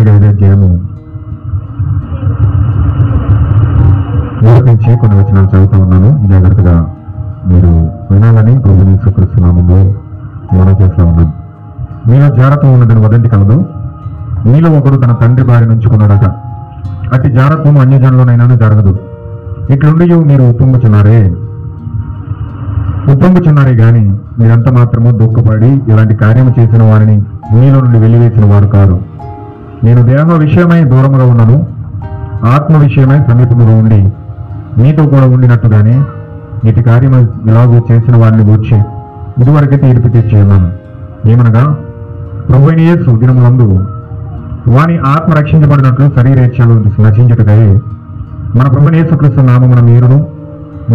పత్రిక 5వ అధ్యాయము 1 నుంచి కొన్ని వచనాలు చదువుతూ ఉన్నాను. జాగ్రత్తగా మీరు వినాలని ప్రభువుని యేసుక్రీస్తు నామములో మనం చేస్తూ ఉన్నాం. మీలో జారత్వం ఉన్నదని వదంతి కలదు. మీలో ఒకడు తన తండ్రి భార్య నుంచుకున్నాడట. అట్టి జారత్వం అన్యజనులోనైనా జరగదు. ఇట్లుండి మీరు ఉప్పొంగుచున్నారే గాని మీరంత మాత్రము దుఃఖపడి ఇలాంటి కార్యము చేసిన వారిని మీలో నుండి వెలివేసిన వారు కారు. నేను దేహ విషయమై దూరముగా ఉన్నాను, ఆత్మ విషయమై సమీపముగా ఉండి మీతో కూడా ఉండినట్టుగానే ఇటు కార్యము ఇలాగూ చేసిన వారిని గూర్చి ఇదివరకే తీర్పు తెచ్చి ఉన్నాను. ఏమనగా ప్రభువైన యేసు దినములందు వాని ఆత్మ రక్షించబడినట్లు శరీరేచ్ఛలు నశించుటకై మన ప్రభువైన యేసుక్రీస్తు నామమున మీరును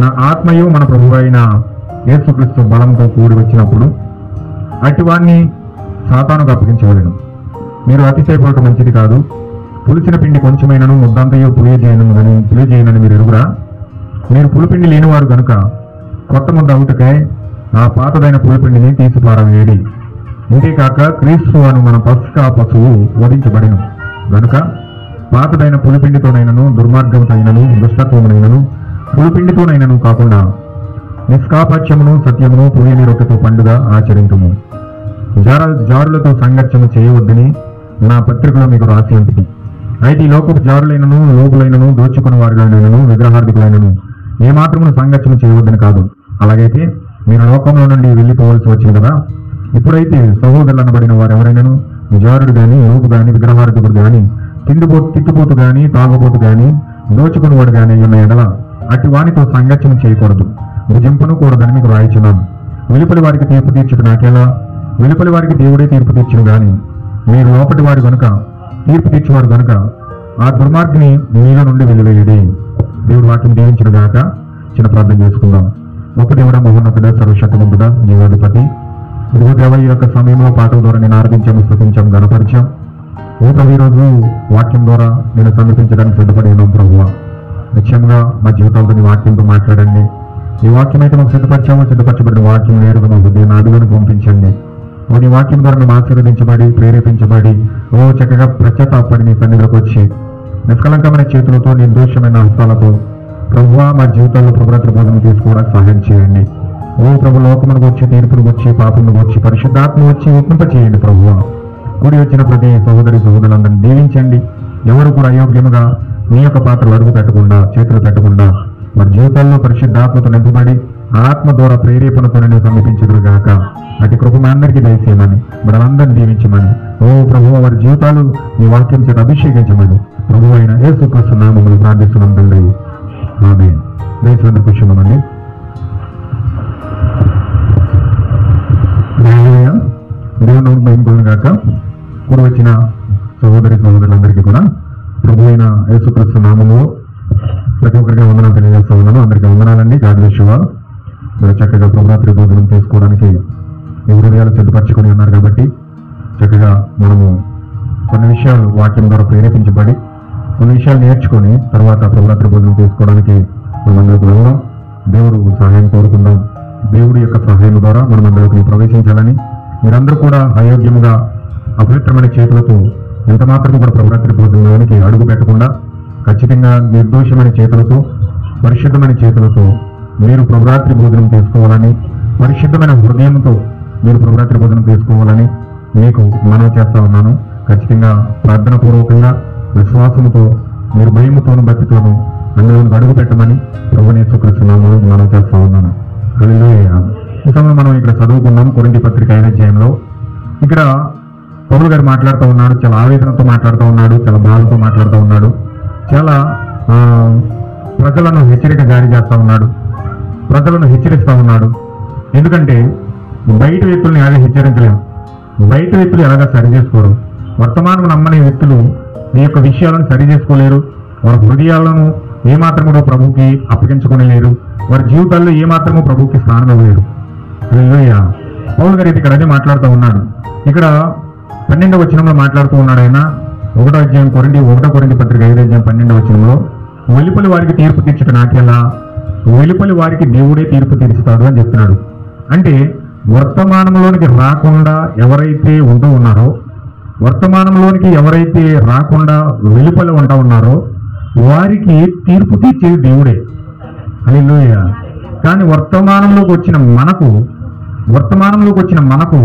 నా ఆత్మయు మన ప్రభువైన యేసుక్రీస్తు బలంతో కూడి వచ్చినప్పుడు అట్టి వారిని సాతానుకు అప్పగించవలెను. మీరు అతిశయపడటం మంచిది కాదు. పులిసిన పిండి కొంచెమైనను ముద్దంతయో పులియజేయనని మీరు ఎరుగురా. మీరు పులిపిండి లేనివారు గనుక కొత్త ముద్ద అవుటకై ఆ పాతదైన పులిపిండిని తీసి పారవేయడి. ఇంతేకాక క్రీస్తు అను మన పస్కా పశువు వధించబడిను గనుక పాతదైన పులిపిండితోనైనను దుర్మార్గంతోనైనను దుష్టత్వమునైనను పులిపిండితోనైనను కాకుండా నిష్కాపక్షమును సత్యమును పులియని రొట్టెతో పండుగ ఆచరించుము. జారులతో సంఘర్షణ చేయవద్దని నా పత్రికలో మీకు రాసి ఉంటుంది. అయితే ఈ లోకపు జారులైనను లోపులైనను దోచుకున్న వారిలోనైనను విగ్రహార్థికులైనను ఏమాత్రమును సంఘర్షణ చేయవద్దని కాదు. అలాగైతే మీరు లోకంలో నుండి వెళ్ళిపోవలసి వచ్చింది కదా. ఇప్పుడైతే సహోదరులు అనబడిన వారు ఎవరైనాను జారుడు గాని లోపు గాని విగ్రహార్థికుడు గాని తిట్టుపోతు గాని తాగుబోతు గాని దోచుకున్నవాడు గాని ఉన్న ఎడల అటు వానితో సంఘర్షణ చేయకూడదు, భుజింపను కూడదని మీకు రాయిచున్నాను. వెలుపలి వారికి తీర్పు తీర్చుట నాకేలా? వెలుపలి వారికి దేవుడే తీర్పు తీర్చును గాని మీరు లోపటి వారు గనుక తీర్పు తీర్చేవారు గనుక ఆ దుర్మార్గిని మీలో నుండి వెలివేయడి. దేవుడు వాక్యం దీవించును గాక. చిన్న ప్రార్థన చేసుకుందాం. గొప్ప దేవుడా, మహోన్నతుడ, సర్వశక్తిమంతుడా, జీవాధిపతి, ఇదిగో దేవ ఈ యొక్క సమయంలో పాటల ద్వారా నేను ఆరాధించాము, స్తుతించాం, గణపరిచాం. ఓ ప్రభు, ఈరోజు వాక్యం ద్వారా నేను సమీపించడానికి సిద్ధపడి ఉన్నాం. ప్రభువా, నిశ్చయంగా మా జీవితాలతో నీ వాక్యంతో మాట్లాడండి. ఈ వాక్యం అయితే మాకు సిద్ధపరచబడిన వాక్యం నేరుగా మా హృదయం అడుగును పంపించండి. ఓ నీ వాక్యం ద్వారా మేము ఆశీర్వదించబడి ప్రేరేపించబడి చక్కగా ప్రత్యేకపడి నీ సన్నిధిలోకి వచ్చి నిష్కలంకమైన చేతులతో నిర్దోషమైన హస్తాలతో ప్రభువా మా జీవితాల్లో ప్రభుత్వ బోధన తీసుకోవడానికి సహాయం చేయండి. ఓ ప్రభు, లోకమును వచ్చి తీర్పును వచ్చి పాపమును వచ్చి పరిశుద్ధాత్మ వచ్చి ఒప్పింప చేయండి. ప్రభువా, కూడి వచ్చిన ప్రతి సహోదరులందరినీ దీవించండి. ఎవరు కూడా అయోగ్యముగా నీ యొక్క పాత్రలు అడుగు పెట్టకుండా చేతులు పెట్టకుండా మరి జీవితాల్లో పరిశుద్ధాత్మతో నింపబడి ఆత్మ ద్వారా ప్రేరేపణతో నేను సమీపించదురుగాక. అటు కృప మా అందరికీ దయచేయమని మరి అందరిని దీవించమని ఓ ప్రభువు వారి జీవితాలు నీ వాక్యం చేత అభిషేకించమని ప్రభు అయిన యేసుక్రీస్తు నామములో ప్రార్థిస్తున్నాం తండ్రి. ఆమేన్. దయచేసి కూర్చున్నామండి. దేవుని మహిమను గాక. కూడా వచ్చిన సహోదరులందరికీ కూడా ప్రభు అయిన యేసుక్రీస్తు నామములో ప్రతి ఒక్కరికి వందనాలు తెలియజేస్తూ ఉన్నాను. అందరికీ వందనాలండి. God bless you all. మీరు చక్కగా ప్రభురాత్రి భోజనం చేసుకోవడానికి మీ హృదయాలు సిద్ధపరచుకొని ఉన్నారు కాబట్టి చక్కగా మనము కొన్ని విషయాలు వాక్యం ద్వారా ప్రేరేపించబడి కొన్ని విషయాలు నేర్చుకొని తర్వాత ప్రభురాత్రి భోజనం చేసుకోవడానికి మనం అందరికి వెళ్దాం. దేవుడు సహాయం కోరుకుందాం. దేవుడి యొక్క సహాయం ద్వారా మనం అందరికి ప్రవేశించాలని మీరందరూ కూడా అయోగ్యముగా అపవిత్రమైన చేతులతో ఎంత మాత్రం కూడా ప్రభురాత్రి భోజనానికి అడుగు పెట్టకుండా ఖచ్చితంగా నిర్దోషమైన చేతులతో పరిశుద్ధమైన చేతులతో మీరు ప్రభురాత్రి భోజనం తీసుకోవాలని, పరిశుద్ధమైన హృదయంతో మీరు ప్రభురాత్రి భోజనం తీసుకోవాలని మీకు మనవి చేస్తా ఉన్నాను. ఖచ్చితంగా ప్రార్థన పూర్వకంగా విశ్వాసంతో మీరు భయముతోను భక్తితోను అందులోకి అడుగు పెట్టమని ప్రభువుని యేసుక్రీస్తు నామములో మనవి చేస్తా ఉన్నాను. హల్లెలూయా. ఈ సమయంలో మనం ఇక్కడ చదువుకున్నాం కొరింథీ పత్రిక 5వ అధ్యాయంలో. ఇక్కడ పౌలు గారు మాట్లాడుతూ ఉన్నాడు, చాలా ఆవేదనతో మాట్లాడుతూ ఉన్నాడు, చాలా బాధతో మాట్లాడుతూ ఉన్నాడు, చాలా ప్రజలను హెచ్చరిక జారీ చేస్తూ ఉన్నాడు, ప్రజలను హెచ్చరిస్తూ ఉన్నాడు. ఎందుకంటే బయట వ్యక్తులను ఎలాగ హెచ్చరించలేము, బయట వ్యక్తులు ఎలాగ సరి చేసుకోరు. వర్తమానం నమ్మని వ్యక్తులు ఈ యొక్క విషయాలను సరి చేసుకోలేరు. వారి హృదయాలను ఏమాత్రం కూడా ప్రభువుకి అప్పగించుకోలేరు. వారి జీవితాల్లో ఏమాత్రము ప్రభువుకి స్థానం ఇవ్వలేరు. పౌలు గారు ఇక్కడ అదే మాట్లాడుతూ ఉన్నాడు. ఇక్కడ 12వ వచనంలో మాట్లాడుతూ ఉన్నాడు ఆయన. 1వ అధ్యాయం కొరింథీ పత్రిక 5వ అధ్యాయం 12వ వచనంలో వెలుపలి వారికి తీర్పు తీర్చుట నాకేలా? వెలుపలి వారికి దేవుడే తీర్పు తీర్చుతాడు అని చెప్తున్నాడు. అంటే వర్తమానంలోనికి రాకుండా ఎవరైతే ఉంటూ ఉన్నారో వర్తమానంలోనికి ఎవరైతే రాకుండా వెలుపల ఉంటా ఉన్నారో వారికి తీర్పు తీర్చేది దేవుడే. హల్లెలూయా. కానీ వర్తమానంలోకి వచ్చిన మనకు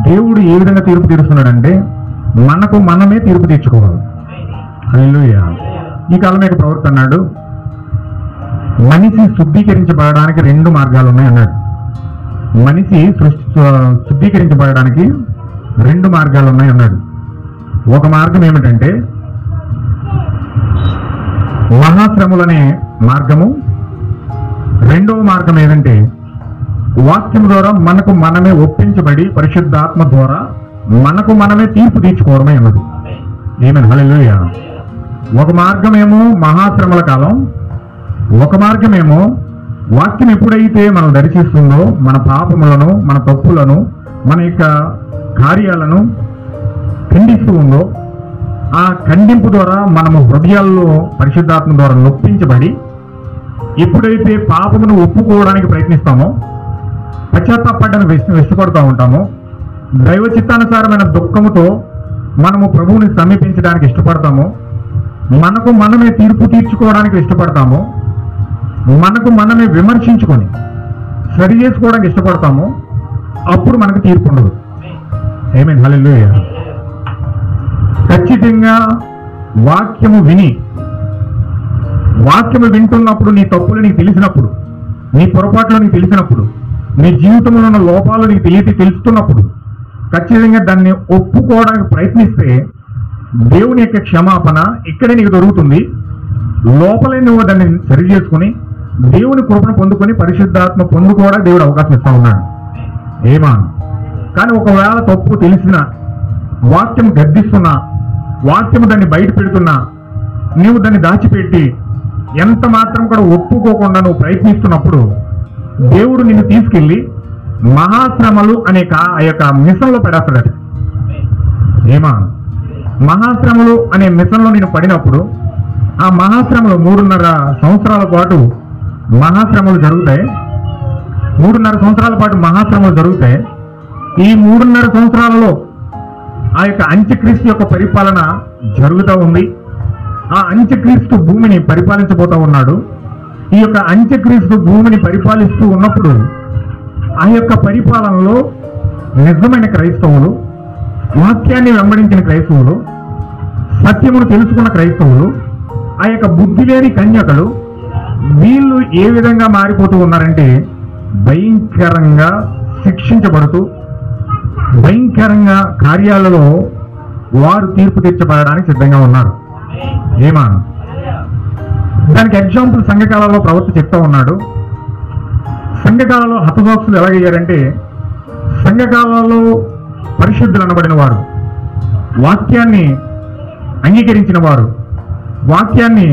దేవుడు ఏ విధంగా తీర్పు తీరుస్తున్నాడంటే మనకు మనమే తీర్పు తీర్చుకోవాలి. హల్లెలూయా. ఈ కాలం యొక్క ప్రవక్త అన్నాడు, మనిషి శుద్ధీకరించబడడానికి 2 మార్గాలు ఉన్నాయి అన్నాడు. మనిషి శుద్ధీకరించబడడానికి 2 మార్గాలు ఉన్నాయి అన్నాడు. ఒక మార్గం ఏమిటంటే మహాశ్రములనే మార్గము. రెండవ మార్గం ఏదంటే వాక్యం ద్వారా మనకు మనమే ఒప్పించబడి పరిశుద్ధాత్మ ద్వారా మనకు మనమే తీర్పు తీర్చుకోవడమే అన్నది. ఆమేన్. హల్లెలూయా. ఒక మార్గమేమో మహాశ్రమల కాలం, ఒక మార్గమేమో వాక్యం ఎప్పుడైతే మనం దర్శిస్తుందో మన పాపములను, మన తప్పులను, మన యొక్క కార్యాలను ఖండిస్తూ ఉందో ఆ ఖండింపు ద్వారా మనము హృదయాల్లో పరిశుద్ధాత్మ ద్వారా నొప్పించబడి ఎప్పుడైతే పాపమును ఒప్పుకోవడానికి ప్రయత్నిస్తామో, పశ్చాత్తాపడడానికి ఇష్టపడుతూ ఉంటామో, దైవ చిత్తానుసారమైన దుఃఖముతో మనము ప్రభువుని సమీపించడానికి ఇష్టపడతామో, మనకు మనమే తీర్పు తీర్చుకోవడానికి ఇష్టపడతామో, మనకు మనమే విమర్శించుకొని సరి చేసుకోవడానికి ఇష్టపడతామో అప్పుడు మనకు తీర్పు ఉండదు. ఆమేన్. హల్లెలూయా. ఖచ్చితంగా వాక్యము వింటున్నప్పుడు, నీ తప్పులు నీకు తెలిసినప్పుడు, నీ పొరపాట్లు నీకు తెలిసినప్పుడు, నీ జీవితంలో ఉన్న లోపాలు నీకు తెలుస్తున్నప్పుడు ఖచ్చితంగా దాన్ని ఒప్పుకోవడానికి ప్రయత్నిస్తే దేవుని యొక్క క్షమాపణ ఇక్కడే నీకు దొరుకుతుంది. లోపలే నువ్వు దాన్ని సరి చేసుకుని దేవుని కృపను పొందుకొని పరిశుద్ధాత్మ పొందుకోవడానికి దేవుడు అవకాశం ఇస్తా ఉన్నాడు. కానీ ఒకవేళ తప్పు తెలిసిన, వాక్యం గద్దిస్తున్నా, వాక్యం దాన్ని బయట పెడుతున్నా, నీవు దాన్ని దాచిపెట్టి ఎంత మాత్రం కూడా ఒప్పుకోకుండా నువ్వు ప్రయత్నిస్తున్నప్పుడు దేవుడు నిన్ను తీసుకెళ్లి మహాశ్రమలు అనే ఆ యొక్క మిషన్లో పడేస్తాడట. మహాశ్రమలు అనే మిషన్లో నేను పడినప్పుడు ఆ మహాశ్రమలు 3.5 సంవత్సరాల పాటు మహాశ్రమలు జరుగుతాయి. 3.5 సంవత్సరాల పాటు మహాశ్రమలు జరుగుతాయి. ఈ 3.5 సంవత్సరాలలో ఆ యొక్క అంత్యక్రీస్తు యొక్క పరిపాలన జరుగుతూ ఉంది. ఆ అంత్యక్రీస్తు భూమిని పరిపాలించబోతా ఉన్నాడు. ఈ యొక్క అంత్యక్రీస్తు భూమిని పరిపాలిస్తూ ఉన్నప్పుడు ఆ యొక్క పరిపాలనలో నిజమైన క్రైస్తవులు, వాక్యాన్ని వెంబడించిన క్రైస్తవులు, సత్యమును తెలుసుకున్న క్రైస్తవులు, ఆ యొక్క బుద్ధి లేని కన్యకలు, వీళ్ళు ఏ విధంగా మారిపోతూ ఉన్నారంటే భయంకరంగా శిక్షించబడుతూ భయంకరంగా కార్యాలలో వారు తీర్పు తీర్చబడడానికి సిద్ధంగా ఉన్నారు. దానికి ఎగ్జాంపుల్ సంఘకాలంలో ప్రవక్త చెప్తా ఉన్నాడు. సంఘకాలంలో హతసాక్షులు ఎలాగయ్యారంటే, సంఘకాలంలో పరిశుద్ధులు అనబడిన వారు, వాక్యాన్ని అంగీకరించిన వారు, వాక్యాన్ని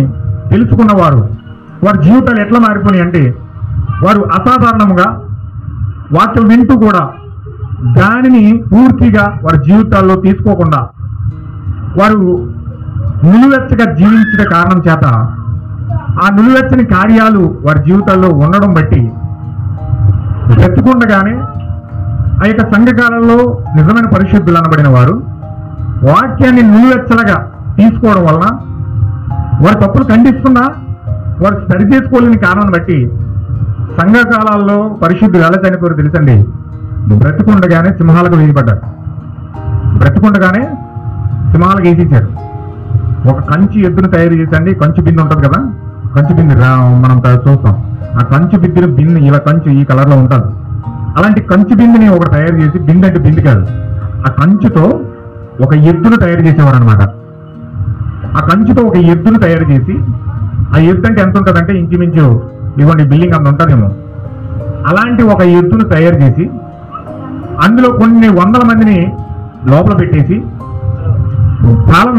తెలుసుకున్నవారు, వారి జీవితాలు ఎట్లా మారిపోయినాయి అంటే వారు అసాధారణంగా వాక్యం వింటూ కూడా దానిని పూర్తిగా వారి జీవితాల్లో తీసుకోకుండా వారు నిలువెచ్చగా జీవించిన కారణం చేత ఆ నిలువెచ్చని కార్యాలు వారి జీవితాల్లో ఉండడం బట్టి బ్రతికుండగానే ఆ యొక్క సంఘకాలంలో నిజమైన పరిశుద్ధులు అనబడిన వారు వాక్యాన్ని నిలువెచ్చలుగా తీసుకోవడం వలన వారి తప్పులు ఖండిస్తున్నా వారు సరి చేసుకోలేని కారణం బట్టి సంఘకాలాల్లో పరిశుద్ధులు ఎలా చనిపోయారు తెలుసండి? బ్రతికుండగానే సింహాలకు వేయబడ్డారు. బ్రతికుండగానే సింహాలకు వేసేసారు. ఒక కంచి ఎద్దును తయారు చేసండి, కంచు బిందె ఉంటుంది కదా, కంచు బిందె మనం చూస్తాం. ఆ కంచు బిందె ఇలా కంచు ఈ కలర్లో ఉంటుంది. అలాంటి కంచు బిందెని ఒకటి తయారు చేసి, బిందె అంటే బిందె కాదు, ఆ కంచుతో ఒక ఎద్దును తయారు చేసేవారు అనమాట. ఆ కంచుతో ఒక ఎద్దును తయారు చేసి, ఆ ఎద్దు అంటే ఎంత ఉంటుందంటే ఇంచుమించు ఇవ్వండి బిల్డింగ్ అంత ఉంటుందేమో, అలాంటి ఒక ఎద్దును తయారు చేసి అందులో కొన్ని వందల మందిని లోపల పెట్టేసి తాళం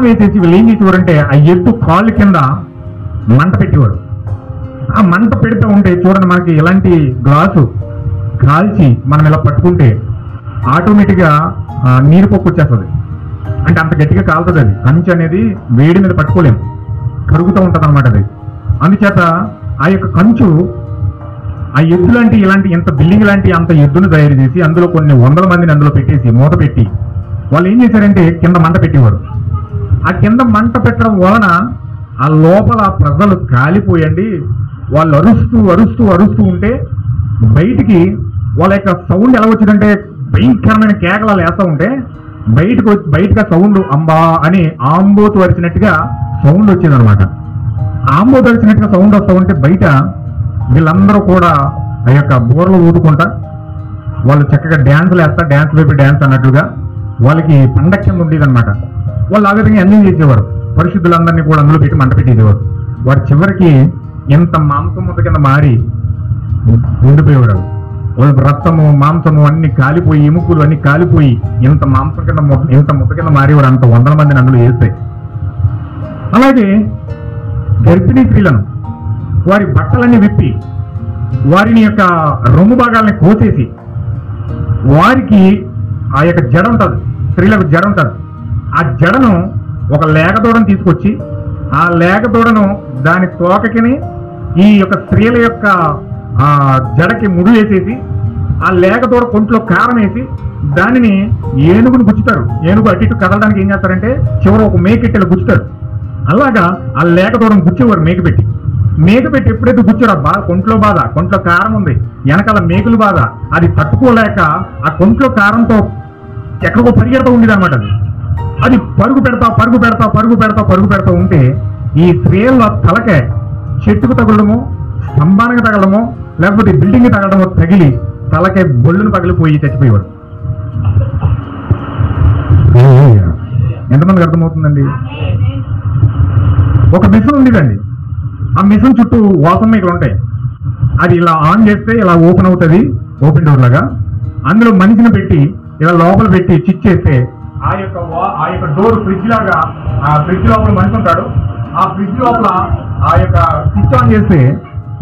వేసేసి వీళ్ళు ఏం చేసేవారంటే ఆ ఎద్దు కాళ్ళు కింద మంట పెట్టేవారు. ఆ మంట పెడుతూ ఉంటే చూడండి, మనకి ఇలాంటి గ్లాసు కాల్చి మనం ఇలా పట్టుకుంటే ఆటోమేటిక్గా నీరు పొక్కు వచ్చేస్తుంది. అంటే అంత గట్టిగా కాలుతుంది అది. కంచె అనేది వేడి మీద పట్టుకోలేము, కరుగుతూ ఉంటుంది అనమాట అది. అందుచేత ఆ యొక్క కంచు ఆ ఎద్దు లాంటి ఇలాంటి ఇంత బిల్డింగ్ లాంటి అంత ఎద్దును తయారు చేసి అందులో కొన్ని వందల మందిని అందులో పెట్టేసి మూత పెట్టి వాళ్ళు ఏం చేశారంటే కింద మంట పెట్టేవారు. ఆ కింద మంట పెట్టడం వలన ఆ లోపల ప్రజలు కాలిపోయండి. వాళ్ళు అరుస్తూ అరుస్తూ అరుస్తూ ఉంటే బయటికి వాళ్ళ యొక్క సౌండ్ ఎలా వచ్చిందంటే భయంకరమైన కేకలు వేస్తూ ఉంటే బయటగా సౌండ్ అంబా అని ఆంబోతు వరిచినట్టుగా సౌండ్ వచ్చింది అనమాట. ఆంబోతు వరిచినట్టుగా సౌండ్ వస్తూ ఉంటే బయట వీళ్ళందరూ కూడా ఆ యొక్క బోర్లు ఊదుకుంటా వాళ్ళు చక్కగా డ్యాన్సులు వేస్తా డ్యాన్స్ వైపు డ్యాన్స్ అన్నట్లుగా వాళ్ళకి పండగ కింద ఉండేది అనమాట. వాళ్ళు ఆ విధంగా ఎంజాయ్ చేసేవారు. పరిశుద్ధులందరినీ కూడా అందులో పెట్టి మంట పెట్టేసేవారు. వాడు చివరికి ఇంత మాంసం ముద్ద కింద మారి ఉండిపోయేవాడు. వాళ్ళ రక్తము మాంసము అన్ని కాలిపోయి ఎముకలు అన్ని కాలిపోయి ఇంత మాంసం కింద ఇంత ముద్ద కింద మారేవారు. అంత వందల మందిని అందులో వేస్తాయి. అలాగే గర్భిణీ స్త్రీలను వారి బట్టలన్నీ విప్పి వారిని యొక్క రొమ్ము భాగాలని కోసేసి వారికి ఆ యొక్క జడ ఉంటుంది, స్త్రీలకు జడ ఉంటుంది. ఆ జడను ఒక లేగదూడను తీసుకొచ్చి ఆ లేగదూడను దాని తోకకిని ఈ యొక్క స్త్రీల యొక్క ఆ జడకి ముడి వేసేసి ఆ లేగదూడ కొంట్లో కారం వేసి దానిని ఏనుగును గుచ్చుతారు. ఏనుగు అటు ఇటు కదలడానికి ఏం చేస్తారంటే చివర ఒక మేకెట్టెలు గుచ్చుతారు. అలాగా ఆ లేగదూడను గుచ్చేవారు మేకపెట్టి ఎప్పుడైతే గుచ్చారో కొంట్లో బాధ, కొంట్లో కారం ఉంది, వెనకాల మేకులు బాధ, అది తట్టుకోలేక ఆ కొంట్లో కారంతో ఎక్కడికో పరిగెడతా ఉండేది అనమాట. అది పరుగు పెడతా ఉంటే ఈ స్త్రీల తలకే చెట్టుకు తగలడమో స్తంభానికి తగలడమో లేకపోతే బిల్డింగ్ తగలడమో తగిలి తలకే బొళ్ళును పగిలిపోయి చచ్చిపోయేవారు. ఎంతమందికి అర్థమవుతుందండి? ఒక మిషన్ ఉండేదండి. ఆ మిషన్ చుట్టూ వాసం మేకలు ఉంటాయి. అది ఇలా ఆన్ చేస్తే ఇలా ఓపెన్ అవుతుంది, ఓపెన్ డోర్ లాగా. అందులో మనిషిని పెట్టి ఇలా లోపల పెట్టి చిచ్ చేస్తే ఆ యొక్క డోర్ ఫ్రిడ్జ్ లాగా, ఆ ఫ్రిడ్జ్ లోపల మనిషి ఉంటాడు. ఆ ఫ్రిడ్జ్ లోపల ఆ యొక్క స్విచ్ ఆన్ చేస్తే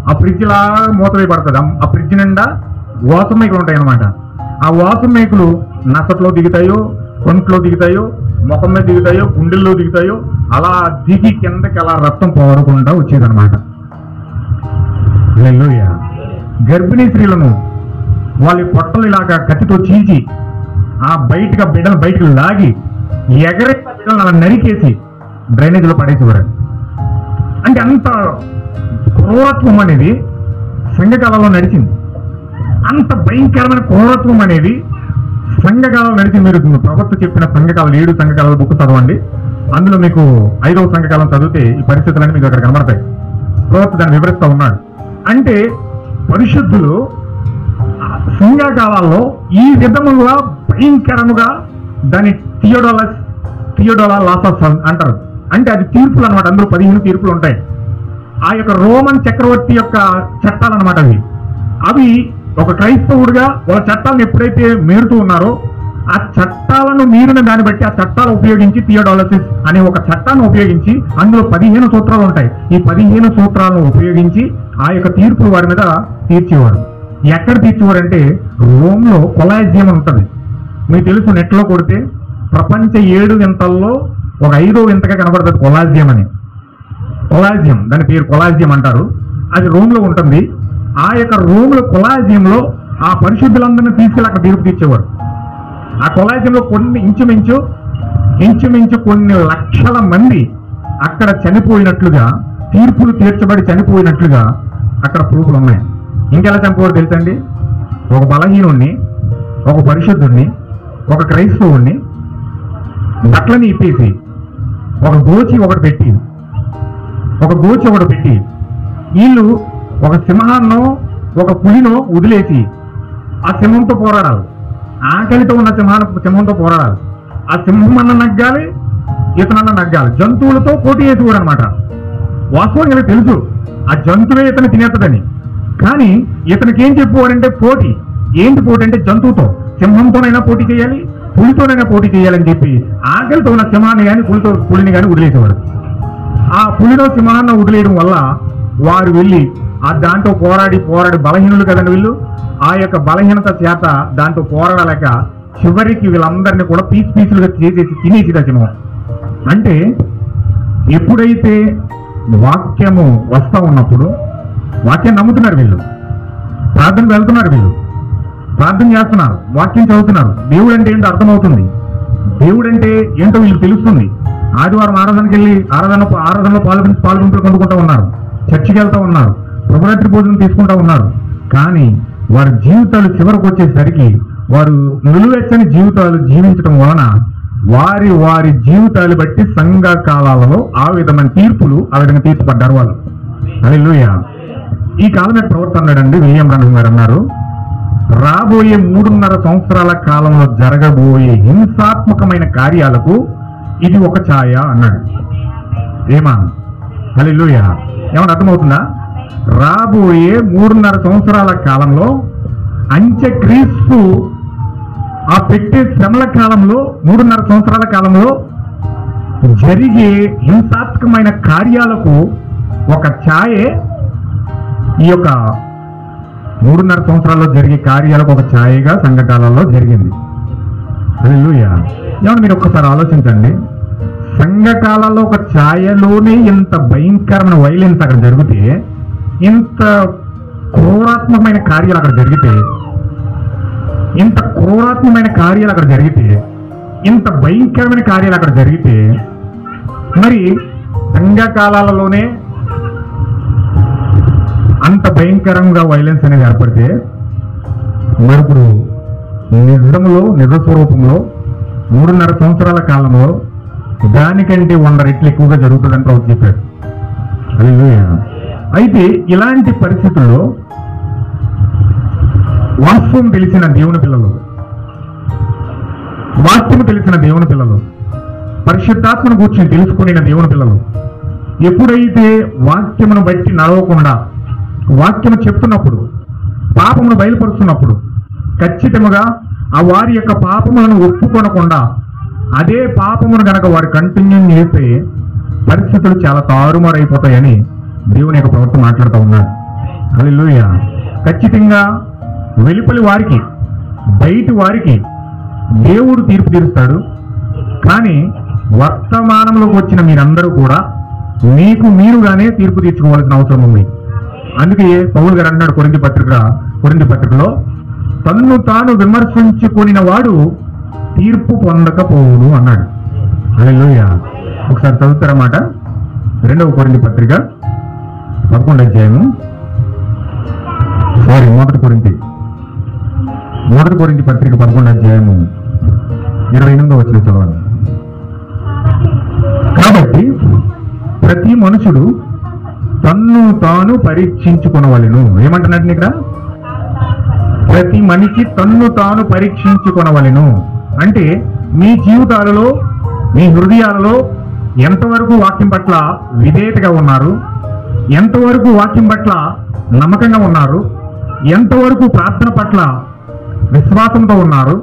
ఆ ఫ్రిడ్జ్ లాగా మూత వేయబడుతుంది. ఆ ఫ్రిడ్జ్ నిండా వాసం మేకలు ఉంటాయి అనమాట. ఆ వాసం మేకలు నసట్లో దిగుతాయో, కొంట్లో దిగుతాయో, ముఖం మీద దిగుతాయో, గుండెల్లో దిగుతాయో, అలా దిగి కిందకి అలా రక్తం పోరకుండా వచ్చేదనమాట. గర్భిణీ స్త్రీలను వాళ్ళ పొట్టలు ఇలాగా కత్తితో చీల్చి ఆ బిడ్డలు బయటకు లాగి ఎగరే బిడ్డలను అలా నరికేసి డ్రైనేజీలో పడేసేవారు. అంటే అంత క్రూరత్వం అనేది సంఘకాలంలో నడిచింది. అంత భయంకరమైన క్రూరత్వం అనేది సంఘకాలం నడిచి మీరు ప్రభుత్వం చెప్పిన సంఘకాలం 7 సంఘకాల బుక్ చదవండి. అందులో మీకు 5వ సంఘకాలం చదివితే ఈ పరిస్థితులన్నీ మీకు అక్కడ కనబడతాయి. ప్రభుత్వం దాన్ని వివరిస్తూ ఉన్నాడు. అంటే పరిశుద్ధులు సంఘకాలాల్లో ఈ విధముగా భయంకరముగా దాన్ని థియోడోలా లాసస్ అంటారు. అంటే అది తీర్పులు అనమాట. అందులో 15 తీర్పులు ఉంటాయి. ఆ యొక్క రోమన్ చక్రవర్తి యొక్క చట్టాలు అనమాట. అవి ఒక క్రైస్తవుడిగా వాళ్ళ చట్టాలను ఎప్పుడైతే మీరుతూ ఉన్నారో ఆ చట్టాలను మీరిన దాన్ని బట్టి ఆ చట్టాలు ఉపయోగించి థియోడాలసిస్ అనే ఒక చట్టాన్ని ఉపయోగించి అందులో 15 సూత్రాలు ఉంటాయి. ఈ 15 సూత్రాలను ఉపయోగించి ఆ యొక్క తీర్పులు వారి మీద తీర్చేవారు. ఎక్కడ తీర్చేవారంటే రోమ్లో కొలాజియం ఉంటుంది. మీకు తెలుసు, నెట్లో కొడితే ప్రపంచ 7 వింతల్లో ఒక 5వ వింతగా కనబడుతుంది కొలాజియం అని. కొలాజియం, దాని పేరు కొలాజియం అంటారు. అది రోమ్లో ఉంటుంది. ఆ యొక్క రోముల కొలాజియంలో ఆ పరిశుద్ధులందరినీ తీసుకెళ్ళి అక్కడ తీర్పు తీర్చేవారు. ఆ కొలాజియంలో కొన్ని ఇంచుమించు కొన్ని లక్షల మంది అక్కడ చనిపోయినట్లుగా, తీర్పులు తీర్చబడి చనిపోయినట్లుగా అక్కడ ప్రూఫ్లు ఉన్నాయి. ఇంకెలా చంపేవారు తెలుసండి? ఒక బలహీనుణ్ణి, ఒక పరిశుద్ధుణ్ణి, ఒక క్రైస్తవుణ్ణి బట్టలని ఇప్పేసి ఒక గోచి ఒకటి పెట్టి వీళ్ళు ఒక సింహాన్నో ఒక పులినో వదిలేసి ఆ సింహంతో పోరాడాలి. ఆకలితో ఉన్న సింహంతో పోరాడాలి. ఆ సింహం అన్న నగ్గాలి, ఇతనన్న నగ్గాలి. జంతువులతో పోటీ చేసేవాడు అనమాట. వాస్తవంగా తెలుసు ఆ జంతువే ఇతను తినేస్తుందని. కానీ ఇతనికి ఏం చెప్పేవాడంటే పోటీ. ఏంటి పోటీ అంటే జంతువుతో, సింహంతోనైనా పోటీ చేయాలి, పులితోనైనా పోటీ చేయాలని చెప్పి ఆకలితో ఉన్న సింహాన్ని కానీ పులిని కానీ వదిలేసేవాడు. ఆ పులిలో సింహాన్ని వదిలేయడం వల్ల వారు వెళ్ళి ఆ దాంతో పోరాడి బలహీనులు కదండి వీళ్ళు. ఆ యొక్క బలహీనత చేత దాంతో పోరాడలేక చివరికి వీళ్ళందరినీ కూడా పీసులుగా చేసేసి తినేసి సింహం. అంటే ఎప్పుడైతే వాక్యము వస్తా ఉన్నప్పుడు వాక్యాన్ని నమ్ముతున్నారు వీళ్ళు. ప్రార్థనకు వెళ్తున్నారు, వీళ్ళు ప్రార్థన చేస్తున్నారు, వాక్యం చదువుతున్నారు, దేవుడు అంటే ఏంటో అర్థమవుతుంది, దేవుడు అంటే ఏంటో వీళ్ళు తెలుస్తుంది. ఆదివారం ఆరాధనకి వెళ్ళి ఆరాధనలో పాల్గొంపులు పొందుకుంటూ ఉన్నారు, చర్చికి వెళ్తూ ఉన్నారు, ప్రభురాత్రి భోజనం తీసుకుంటూ ఉన్నారు. కానీ వారి జీవితాలు చివరకు వచ్చేసరికి వారు నిలువెచ్చని జీవితాలు జీవించడం వలన వారి వారి జీవితాలు బట్టి సంఘ కాలాలలో ఆ విధమైన తీర్పులు ఆ విధంగా తీర్చబడ్డారు వాళ్ళు. హల్లెలూయా. ఈ కాలం యొక్క ప్రవర్తన అన్నాడండి విలియం బ్రన్హం గారు అన్నారు, రాబోయే 3.5 సంవత్సరాల కాలంలో జరగబోయే హింసాత్మకమైన కార్యాలకు ఇది ఒక ఛాయ అన్నాడు. ఏమా? హల్లెలూయా. ఏమన్నా అర్థమవుతుందా? రాబోయే 3.5 సంవత్సరాల కాలంలో అంత్యక్రీస్తు ఆ పెట్టే శ్రమల కాలంలో 3.5 సంవత్సరాల కాలంలో జరిగే హింసాత్మకమైన కార్యాలకు ఒక ఛాయే ఈ యొక్క 3.5 సంవత్సరాల్లో జరిగే కార్యాలకు ఒక ఛాయగా సంఘకాలంలో జరిగింది. హల్లెలూయా. ఏమన్నా మీరు ఒక్కసారి ఆలోచించండి, సంఘకాలంలో ఒక ఛాయలోనే ఇంత భయంకరమైన వైలెన్స్ అక్కడ జరిగితే, ఇంత క్రూరాత్మకమైన కార్యాలు అక్కడ జరిగితే, ఇంత క్రూరాత్మకమైన కార్యాలు అక్కడ జరిగితే, ఇంత భయంకరమైన కార్యాలు అక్కడ జరిగితే, మరి సంఘకాలాలలోనే అంత భయంకరంగా వైలెన్స్ అనేది ఏర్పడితే, మరి ఇప్పుడు నిజ స్వరూపంలో 3.5 సంవత్సరాల కాలంలో దానికంటే 100 రెట్లు ఎక్కువగా జరుగుతుందని ప్రభువు చెప్పాడు. హల్లెలూయా. అయితే ఇలాంటి పరిస్థితుల్లో వాస్తవం తెలిసిన దేవుని పిల్లలు, వాక్యము తెలిసిన దేవుని పిల్లలు, పరిశుద్ధాత్మను కూర్చొని తెలుసుకునే దేవుని పిల్లలు ఎప్పుడైతే వాక్యమును బట్టి నడవకుండా వాక్యము చెప్తున్నప్పుడు, పాపమును బయలుపరుస్తున్నప్పుడు ఖచ్చితంగా ఆ వారి యొక్క పాపములను ఒప్పుకొనకుండా అదే పాపమును గనక వారు కంటిన్యూ చేస్తే పరిస్థితులు చాలా తారుమారైపోతాయని దేవుని యొక్క ప్రవక్త మాట్లాడుతూ ఉన్నాడు. హల్లెలూయా. ఖచ్చితంగా వెలుపలి వారికి బయటి వారికి దేవుడు తీర్పు తీరుస్తాడు. కానీ వర్తమానంలోకి వచ్చిన మీరందరూ కూడా మీకు మీరుగానే తీర్పు తీర్చుకోవాల్సిన అవసరం ఉంది. అందుకే పౌలు గారు అన్నాడు కొరింథీ పత్రికలో, తన్ను తాను విమర్శించుకొనిన వాడు తీర్పు పొందకపోవును అన్నాడు. హల్లెలూయా. ఒకసారి చదువుతారన్నమాట. 2వ కొరింథీ పత్రిక 11వ అధ్యాయము, మొదటి కొరింథీ పత్రిక 11వ అధ్యాయము 28వ వచనం చదవండి. కాబట్టి ప్రతి మనుషుడు తన్ను తాను పరీక్షించుకొనవలెను. ఏమంటున్నాడు ఇక్కడ? ప్రతి మనిషి తన్ను తాను పరీక్షించుకొనవలెను. అంటే మీ జీవితాలలో, మీ హృదయాలలో ఎంతవరకు వాక్యం పట్ల విధేయతగా ఉన్నారు, ఎంతవరకు వాక్యం పట్ల నమ్మకంగా ఉన్నారు, ఎంతవరకు ప్రార్థన పట్ల విశ్వాసంతో ఉన్నారు,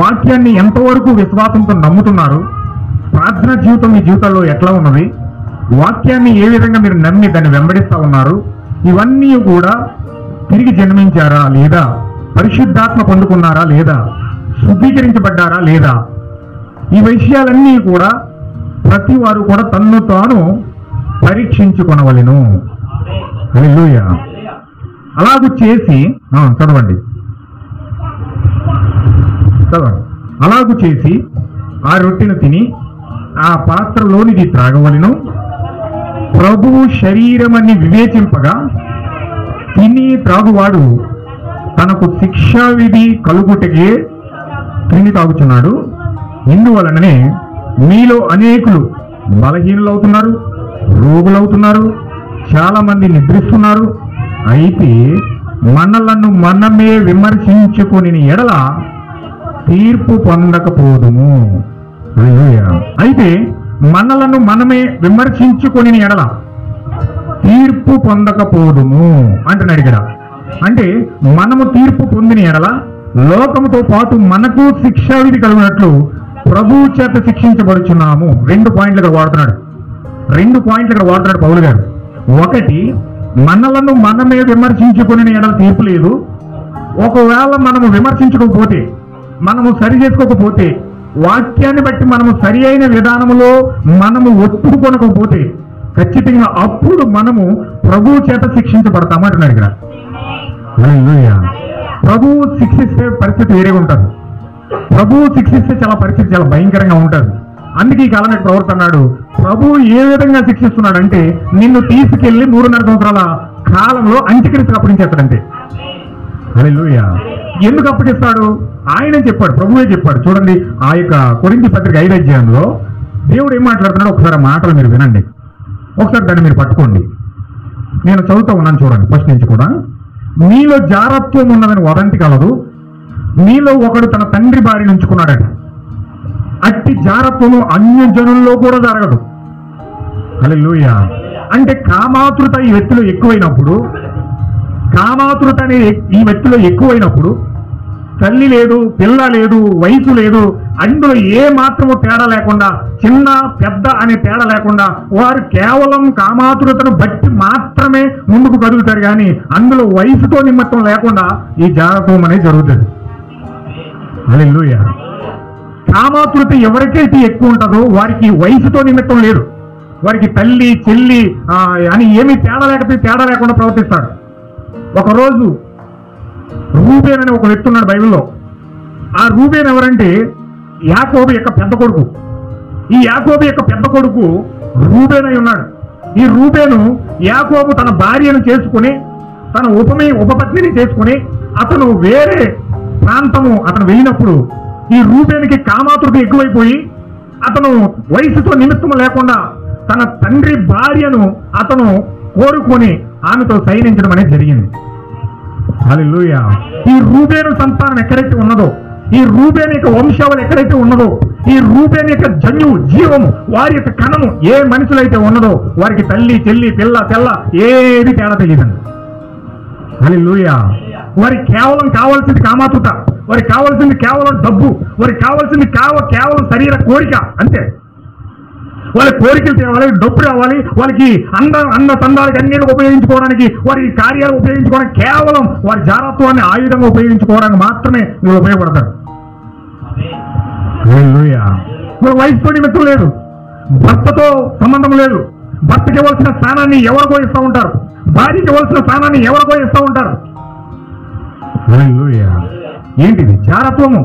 వాక్యాన్ని ఎంతవరకు విశ్వాసంతో నమ్ముతున్నారు, ప్రార్థన జీవితం మీ జీవితాల్లో ఎట్లా ఉన్నది, వాక్యాన్ని ఏ విధంగా మీరు నమ్మి దాన్ని వెంబడిస్తా ఉన్నారు, ఇవన్నీ కూడా తిరిగి జన్మించారా లేదా, పరిశుద్ధాత్మ పొందుకున్నారా లేదా, శుద్ధీకరించబడ్డారా లేదా, ఈ విషయాలన్నీ కూడా ప్రతి వారు కూడా తన్ను తాను పరీక్షించుకొనవలెను. హల్లెలూయా. అలాగూ చేసి చదవండి. అలాగూ చేసి ఆ రొట్టెను తిని ఆ పాత్రలోనిది త్రాగవలెను. ప్రభువు శరీరమని వివేచింపగా తిని త్రాగువాడు తనకు శిక్షావిధి కలుగుటకే తిని తాగుచున్నాడు. ఇందువలననే మీలో అనేకులు బలహీనులవుతున్నారు, రోగులవుతున్నారు, చాలా మంది నిద్రిస్తున్నారు. అయితే మనలను మనమే విమర్శించుకుని ఎడల తీర్పు పొందకపోదుము. అయితే మనలను మనమే విమర్శించుకొని ఎడల తీర్పు పొందకపోదుము అంటున్నాడు ఇక్కడ. అంటే మనము తీర్పు పొందిన ఎడల లోకముతో పాటు మనకు శిక్షావిధి కలిగినట్లు ప్రభువు చేత శిక్షించబడుచున్నాము. 2 పాయింట్లు ఇక్కడ వాడుతున్నాడు పౌలు గారు. ఒకటి, మనలను మనమే విమర్శించుకుని ఎడల తీర్పు లేదు. ఒకవేళ మనము విమర్శించకపోతే, మనము సరి చేసుకోకపోతే, వాక్యాన్ని బట్టి మనము సరి అయిన విధానంలో మనము ఒప్పుకొనకపోతే ఖచ్చితంగా అప్పుడు మనము ప్రభువు చేత శిక్షించబడతాము అంటున్నాడు ఇక్కడ. హల్లెలూయా. ప్రభువు శిక్షిస్తే పరిస్థితి వేరేగా ఉంటుంది. ప్రభువు శిక్షిస్తే పరిస్థితి చాలా భయంకరంగా ఉంటుంది. అందుకే ఈ కాలం ప్రవక్త అన్నాడు, ప్రభువు ఏ విధంగా శిక్షిస్తున్నాడంటే నిన్ను తీసుకెళ్లి 3.5 సంవత్సరాల కాలంలో అంత్యక్రిస్తకు అప్పగించేస్తాడంటే. హల్లెలూయా. ఎందుకు అప్పగిస్తాడు? ఆయనే చెప్పాడు, ప్రభువే చెప్పాడు. చూడండి, ఆ యొక్క కొరింథీ పత్రిక 5వ అధ్యాయంలో దేవుడు ఏం మాట్లాడుతున్నాడో ఒకసారి మాటలు మీరు వినండి. ఒకసారి దాన్ని మీరు పట్టుకోండి. నేను చదువుతూ ఉన్నాను, చూడండి ఫస్ట్ నుంచి కూడా. మీలో జారత్వం ఉన్నదని వదంతి కలదు, మీలో ఒకడు తన తండ్రి భార్యను ఉంచుకున్నాడట. అట్టి జారత్వము అన్యజనుల్లో కూడా జరగదు. హల్లెలూయా. అంటే కామాతృత ఈ వ్యక్తిలో ఎక్కువైనప్పుడు, కామాతృత అనే ఈ వ్యక్తిలో ఎక్కువైనప్పుడు తల్లి లేదు, పిల్ల లేదు, వయసు లేదు, అందులో ఏ మాత్రము తేడా లేకుండా, చిన్న పెద్ద అనే తేడా లేకుండా వారు కేవలం కామాతృతను బట్టి మాత్రమే ముందుకు కదులుతారు. కానీ అందులో వయసుతో నిమిత్తం లేకుండా ఈ జారత్వం అనేది జరుగుతుంది. హల్లెలూయా. కామాతృత ఎవరికైతే ఎక్కువ ఉంటుందో వారికి వయసుతో నిమిత్తం లేదు. వారికి తల్లి చెల్లి అని ఏమీ తేడా లేకుండా ప్రవర్తిస్తాడు. ఒకరోజు రూబేన్ అనే ఒక వ్యక్తి ఉన్నాడు బైబిల్లో. ఆ రూబేన్ ఎవరంటే యాకోబు యొక్క పెద్ద కొడుకు. ఈ యాకోబు యొక్క పెద్ద కొడుకు రూబేన్ అయి ఉన్నాడు. ఈ రూబేను యాకోబు తన భార్యను చేసుకుని, తన ఉపపత్నిని చేసుకుని అతను వేరే ప్రాంతము అతను వెళ్ళినప్పుడు ఈ రూబేనికి కామాతృత ఎక్కువైపోయి అతను వయసుతో నిమిత్తం లేకుండా తన తండ్రి భార్యను అతను కోరుకొని ఆమెతో శయనించడం అనేది జరిగింది. హల్లెలూయా. ఈ రూబేను సంతానం ఎక్కడైతే ఉన్నదో, ఈ రూబేను యొక్క వంశావళి ఎక్కడైతే ఉన్నదో, ఈ రూబేను యొక్క జన్యువు జీవము వారి యొక్క కణము ఏ మనుషులైతే ఉన్నదో వారికి తల్లి చెల్లి పిల్ల తెల్ల ఏది తేడా తెలియదండి. హల్లెలూయా. వారికి కేవలం కావాల్సింది కామాతృత, వారికి కావాల్సింది కేవలం డబ్బు, వారికి కావాల్సింది కేవలం శరీర కోరిక అంతే. వాళ్ళ కోరికలు తేవాలి, డబ్బు రావాలి, వాళ్ళకి అన్న తందాలకి అన్నిటిని ఉపయోగించుకోవడానికి, వారి కార్యాలు ఉపయోగించుకోవడానికి, కేవలం వారి జారత్వాన్ని ఆయుధంగా ఉపయోగించుకోవడానికి మాత్రమే వీళ్ళు ఉపయోగపడతారు. వయసుతో నిమిత్తం లేదు, భర్తతో సంబంధం లేదు. భర్తకి ఇవ్వాల్సిన స్థానాన్ని ఎవరికో ఇస్తూ ఉంటారు, భార్యకి ఇవ్వాల్సిన స్థానాన్ని ఎవరికో ఇస్తూ ఉంటారు. ఏంటిది? జారత్వము.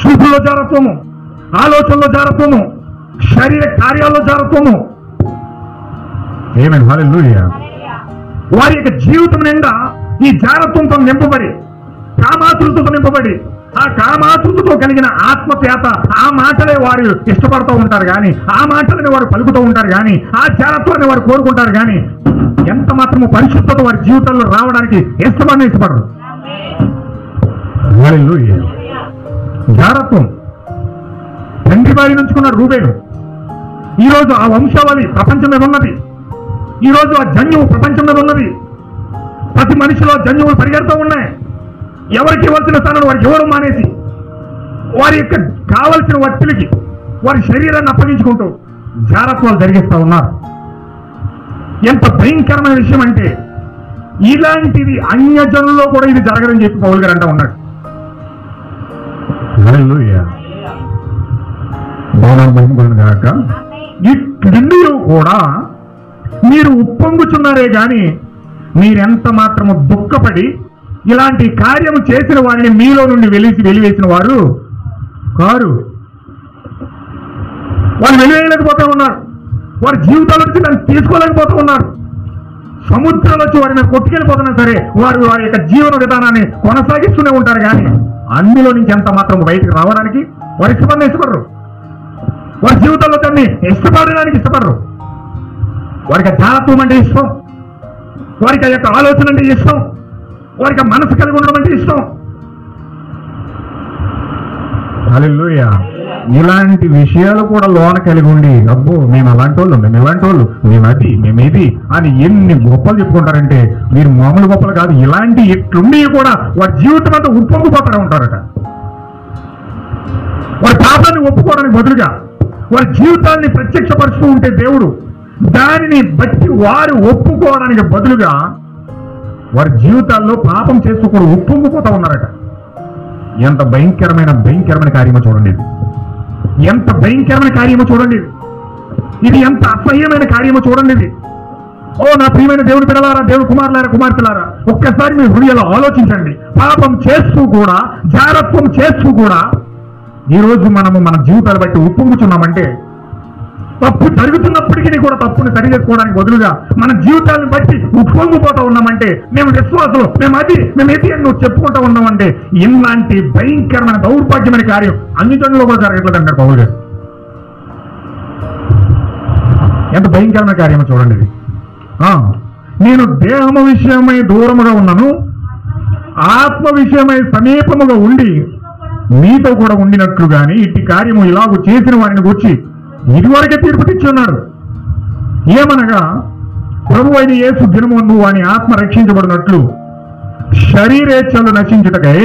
చూపుల్లో జారత్వము, ఆలోచనలో జారత్వము, శరీర కార్యాల్లో జారత్వము. ఏమేమి? హల్లెలూయా. వారి యొక్క జీవితం నిండా ఈ జారత్వంతో నింపబడి, కామాతృతతో నింపబడి, ఆ కామాతృతతో కలిగిన ఆత్మచేత ఆ మాటలే వారు ఇష్టపడుతూ ఉంటారు కానీ, ఆ మాటలని వారు పలుకుతూ ఉంటారు కానీ, ఆ జారత్వాన్ని వారు కోరుకుంటారు కానీ ఎంత మాత్రము పరిశుద్ధత వారి జీవితంలో రావడానికి ఇష్టపడరు. హల్లెలూయా. జారత్వం. తండ్రి వారి నుంచుకున్న రూబేను ఈరోజు ఆ వంశావళి ప్రపంచం మీద ఉన్నది. ఈరోజు ఆ జన్యువు ప్రపంచం మీద ఉన్నది. ప్రతి మనిషిలో జన్యువులు పరిగెడుతూ ఉన్నాయి. ఎవరికి ఇవ్వాల్సిన స్థానాన్ని వారికి ఎవరు మానేసి వారి యొక్క కావలసిన వ్యక్తులకి వారి శరీరాన్ని అప్పగించుకుంటూ జారత్వాలు జరిగిస్తూ ఉన్నారు. ఎంత భయంకరమైన విషయం అంటే ఇలాంటిది అన్యజనుల్లో కూడా ఇది జరగదని చెప్పి పౌలు గారు అంటూ ఉన్నాడు. ఈ క్రిందిలో కూడా మీరు ఉప్పొంగుచున్నారే గాని మీరెంత మాత్రము దుఃఖపడి ఇలాంటి కార్యము చేసిన వారిని మీలో నుండి వెలివేసిన వారు కారు. వారు వెలివేయలేకపోతూ ఉన్నారు. వారి జీవితాల నుంచి దాన్ని తీసుకోలేకపోతూ ఉన్నారు. సముద్రాలు వచ్చి వారిని కొట్టుకెళ్ళిపోతున్నా సరే వారు వారి యొక్క జీవన విధానాన్ని కొనసాగిస్తూనే ఉంటారు. కానీ అందులో నుంచి ఎంత మాత్రం బయటకు రావడానికి వారు ఇష్టపడరు. వారి జీవితంలో దాన్ని ఇష్టపడడానికి ఇష్టపడరు. వారికి జారత్వం అంటే ఇష్టం, వారికి ఆ యొక్క ఆలోచన అంటే ఇష్టం, వారికి మనసు కలిగి ఉండడం అంటే ఇష్టం. హల్లెలూయా. ఇలాంటి విషయాలు కూడా లోన కలిగి ఉండి అబ్బో మేము అలాంటి వాళ్ళు, మేమేది అని ఎన్ని గొప్పలు చెప్పుకుంటారంటే మీరు మామూలు గొప్పలు కాదు. ఇలాంటి ఎట్లుండి కూడా వారి జీవితం అంతా ఉప్పొంగిపోతూనే ఉంటారట. వారి పాపాన్ని ఒప్పుకోవడానికి బదులుగా వారి జీవితాన్ని ప్రత్యక్షపరుస్తూ ఉంటే దేవుడు దానిని బట్టి వారు ఒప్పుకోవడానికి బదులుగా వారి జీవితాల్లో పాపం చేస్తూ కూడా ఉప్పొంగిపోతూ ఉన్నారట. ఎంత భయంకరమైన కార్యమో చూడండి. ఎంత భయంకరమైన కార్యమో చూడండి. ఇది ఎంత అసహ్యమైన కార్యమో చూడండి. ఓ నా ప్రియమైన దేవుని బిడ్డలారా, దేవుని కుమారులారా, కుమార్తెలారా, ఒక్కసారి మీ హృదయాల్లో ఆలోచించండి. పాపం చేస్తూ కూడా, జారత్వం చేస్తూ కూడా ఈరోజు మనము మన జీవితాలు బట్టి ఉప్పొంగుచున్నామంటే, తప్పు జరుగుతున్నప్పటికీ కూడా తప్పుని సరి చేసుకోవడానికి బదులుగా మన జీవితాలను బట్టి ఉప్పొంగిపోతూ ఉన్నామంటే, మేము విశ్వాసులు, మేము ఇది అని నువ్వు చెప్పుకుంటూ ఉన్నామంటే, ఇలాంటి భయంకరమైన దౌర్భాగ్యమైన కార్యం అన్ని జనుల్లో కూడా జరగట్లేదు అంటారు పౌలు గారు. ఎంత భయంకరమైన కార్యమో చూడండి ఇది. నేను దేహము విషయమై దూరముగా ఉన్నాను, ఆత్మ విషయమై సమీపముగా ఉండి మీతో కూడా ఉండినట్లు గాని ఇట్టి కార్యము ఇలాగూ చేసిన వారిని గురించి ఇదివరకే తీర్పు తెచ్చి ఉన్నాడు. ఏమనగా ప్రభు అయిన యేసు దినముందు వాని ఆత్మ రక్షించబడినట్లు శరీరేచ్ఛలు నశించుటకై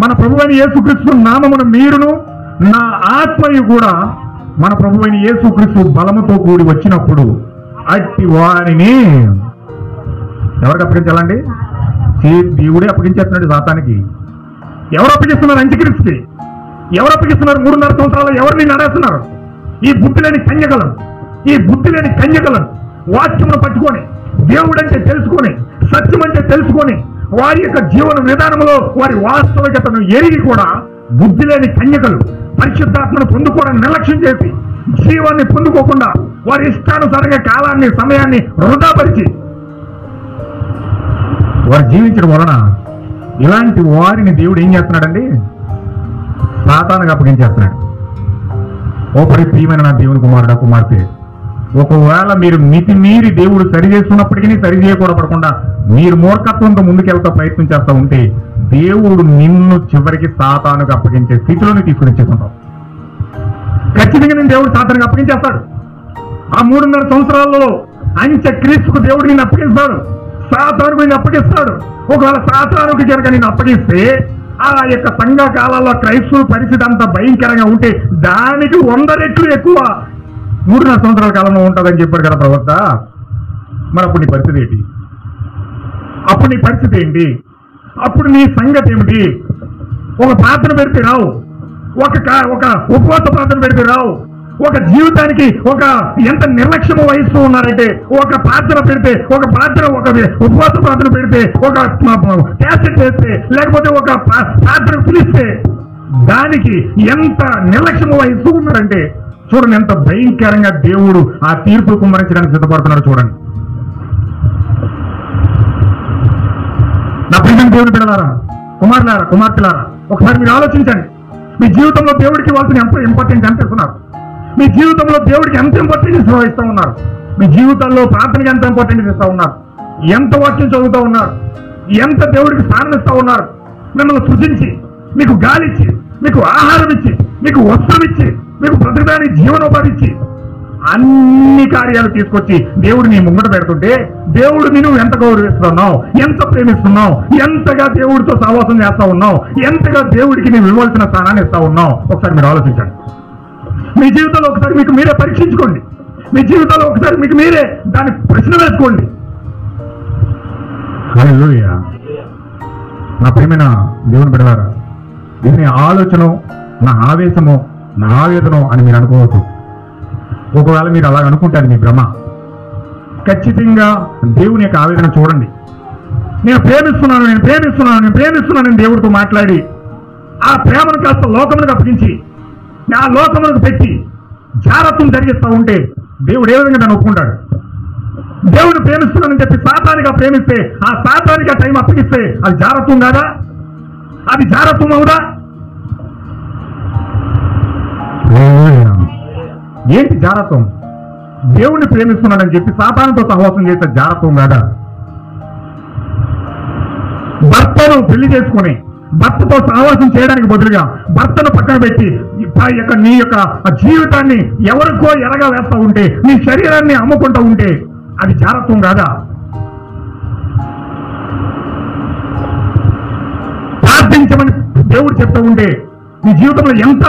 మన ప్రభు అయిన యేసుక్రీస్తు నామమున మీరును నా ఆత్మయు కూడా మన ప్రభు అయిన యేసుక్రీస్తు బలముతో కూడి వచ్చినప్పుడు అట్టి వారిని ఎవరికి అప్పగించాలండి? దేవుడే అప్పగించేస్తున్నాడు సాతానికి. ఎవరు అప్పగిస్తున్నారు? అంత్యక్రీస్తుకి. ఎవరు అప్పగిస్తున్నారు? 3.5 సంవత్సరాలు ఎవరిని నడేస్తున్నారు? ఈ బుద్ధి లేని కన్యకలను వాక్యమును పట్టుకొని, దేవుడంటే తెలుసుకొని, సత్యం అంటే తెలుసుకొని, వారి యొక్క జీవన విధానంలో వారి వాస్తవికతను ఎరిగి కూడా బుద్ధి లేని కన్యకలు పరిశుద్ధాత్మను పొందుకోవడం నిర్లక్ష్యం చేసి, జీవాన్ని పొందుకోకుండా వారి ఇష్టానుసారంగా కాలాన్ని, సమయాన్ని వృధాపరిచి వారు జీవించడం వలన ఇలాంటి వారిని దేవుడు ఏం చేస్తున్నాడండి? సాతానుకు అప్పగించేస్తున్నాడు. ఓ ప్రియమైన నా దేవుని కుమారుడా, కుమార్తె, ఒకవేళ మీరు మితిమీరి దేవుడు సరి చేస్తున్నప్పటికీ సరి చేయకూడపడకుండా మీరు మూర్ఖత్వంతో ముందుకెళ్తా ప్రయత్నం చేస్తూ ఉంటే దేవుడు నిన్ను చివరికి సాతానుకు అప్పగించే స్థితిలోనే తీసుకుని వచ్చేస్తుంటాం. ఖచ్చితంగా నేను దేవుడు సాతానుకు అప్పగించేస్తాడు. ఆ 3.5 సంవత్సరాలలో అంత్యక్రీస్తుకు దేవుడు నిన్ను అప్పగిస్తాడు, సాతానుకు నిన్ను అప్పగిస్తాడు. ఒకవేళ సాతానుకి కనుక నిన్ను అప్పగిస్తే ఆ యొక్క సంఘ కాలాల్లో క్రైస్తవ పరిస్థితి అంత భయంకరంగా ఉంటే దానికి 100 రెట్లు ఎక్కువ 3.5 సంవత్సరాల కాలంలో ఉంటుందని చెప్పాడు కదా ప్రవక్త. మరి అప్పుడు నీ పరిస్థితి ఏంటి? అప్పుడు నీ సంగతి ఏమిటి? ఒక ప్రార్థన పెడితే రావు, ఒక ఉపవాస ప్రార్థన పెడితే రావు, ఒక జీవితానికి ఎంత నిర్లక్ష్యం వహిస్తూ ఉన్నారంటే, ఒక ప్రార్థన పెడితే, ఒక ఉపవాస ప్రార్థన పెడితే, ఒక క్యాసెట్ వేస్తే, లేకపోతే ఒక ప్రార్థన పిలిస్తే దానికి ఎంత నిర్లక్ష్యం వహిస్తూ ఉన్నారంటే చూడండి, ఎంత భయంకరంగా దేవుడు ఆ తీర్పు కుమ్మరించడానికి సిద్ధపడుతున్నాడు. చూడండి నా ప్రియమైన దేవుని బిడ్డలారా, కుమారులారా, కుమార్తెలారా, ఒకసారి మీరు ఆలోచించండి. మీ జీవితంలో దేవుడికి వాళ్ళని ఎంత ఇంపార్టెన్స్ ఎంత ఇస్తున్నారు? మీ జీవితంలో దేవుడికి ఎంత ఇంపార్టెన్స్ ఇస్తూ ఉన్నారు? మీ జీవితాల్లో ప్రార్థనకి ఎంత ఇంపార్టెన్స్ ఇస్తూ ఉన్నారు? ఎంత వాక్యం చదువుతూ ఉన్నారు? ఎంత దేవుడికి స్థానం ఇస్తూ ఉన్నారు? మిమ్మల్ని సృజించి, మీకు గాలిచ్చి, మీకు ఆహారం ఇచ్చి, మీకు వస్త్రం ఇచ్చి, మీకు బ్రతకడానికి జీవనోపాధి ఇచ్చి అన్ని కార్యాలు తీసుకొచ్చి దేవుడు నీ ముంగట పెడుతుంటే దేవుడు నేను ఎంత గౌరవిస్తున్నావు, ఎంత ప్రేమిస్తున్నావు, ఎంతగా దేవుడితో సహవాసం చేస్తా ఉన్నావు, ఎంతగా దేవుడికి నేను ఇవ్వాల్సిన స్థానాన్ని ఇస్తా ఉన్నావు. ఒకసారి మీరు ఆలోచించండి. మీ జీవితంలో ఒకసారి మీకు మీరే పరీక్షించుకోండి. మీ జీవితంలో ఒకసారి మీకు మీరే దాన్ని ప్రశ్న వేసుకోండి. హల్లెలూయా. నా ప్రియమైన దేవుని బిడ్డలారా, దీని ఆలోచన, నా ఆవేశమో, నా ఆవేదనో అని మీరు అనుకోవద్దు. ఒకవేళ మీరు అలా అనుకుంటారు, మీ భ్రమ. ఖచ్చితంగా దేవుని యొక్క ఆవేదన చూడండి. నేను ప్రేమిస్తున్నాను దేవుడితో మాట్లాడి ఆ ప్రేమను కాస్త లోకములకు అప్పగించి ఆ లోకములకు పెట్టి జారత్వం జరిగిస్తూ ఉంటే దేవుడు ఏ విధంగా దాన్ని ఒప్పుకుంటాడు? దేవుడు ప్రేమిస్తున్నానని చెప్పి సాతానిగా ప్రేమిస్తే, ఆ సాతానికి ఆ టైం అప్పగిస్తే అది జారత్వం కాదా? అది జారత్వం అవుదా? ఏంటి జారత్వం? దేవుణ్ణి ప్రేమిస్తున్నాడని చెప్పి సాతానుతో సహవాసం చేస్తే జారత్వం కాదా? భర్తను పెళ్లి చేసుకుని భర్తతో సహవాసం చేయడానికి బదులుగా భర్తను పక్కన పెట్టి నీ యొక్క జీవితాన్ని ఎవరికో ఎరగా వేస్తూ ఉంటే, నీ శరీరాన్ని అమ్ముకుంటూ ఉంటే అది జారత్వం కాదా? ప్రార్థించమని దేవుడు చెప్తూ ఉంటే నీ జీవితంలో ఎంత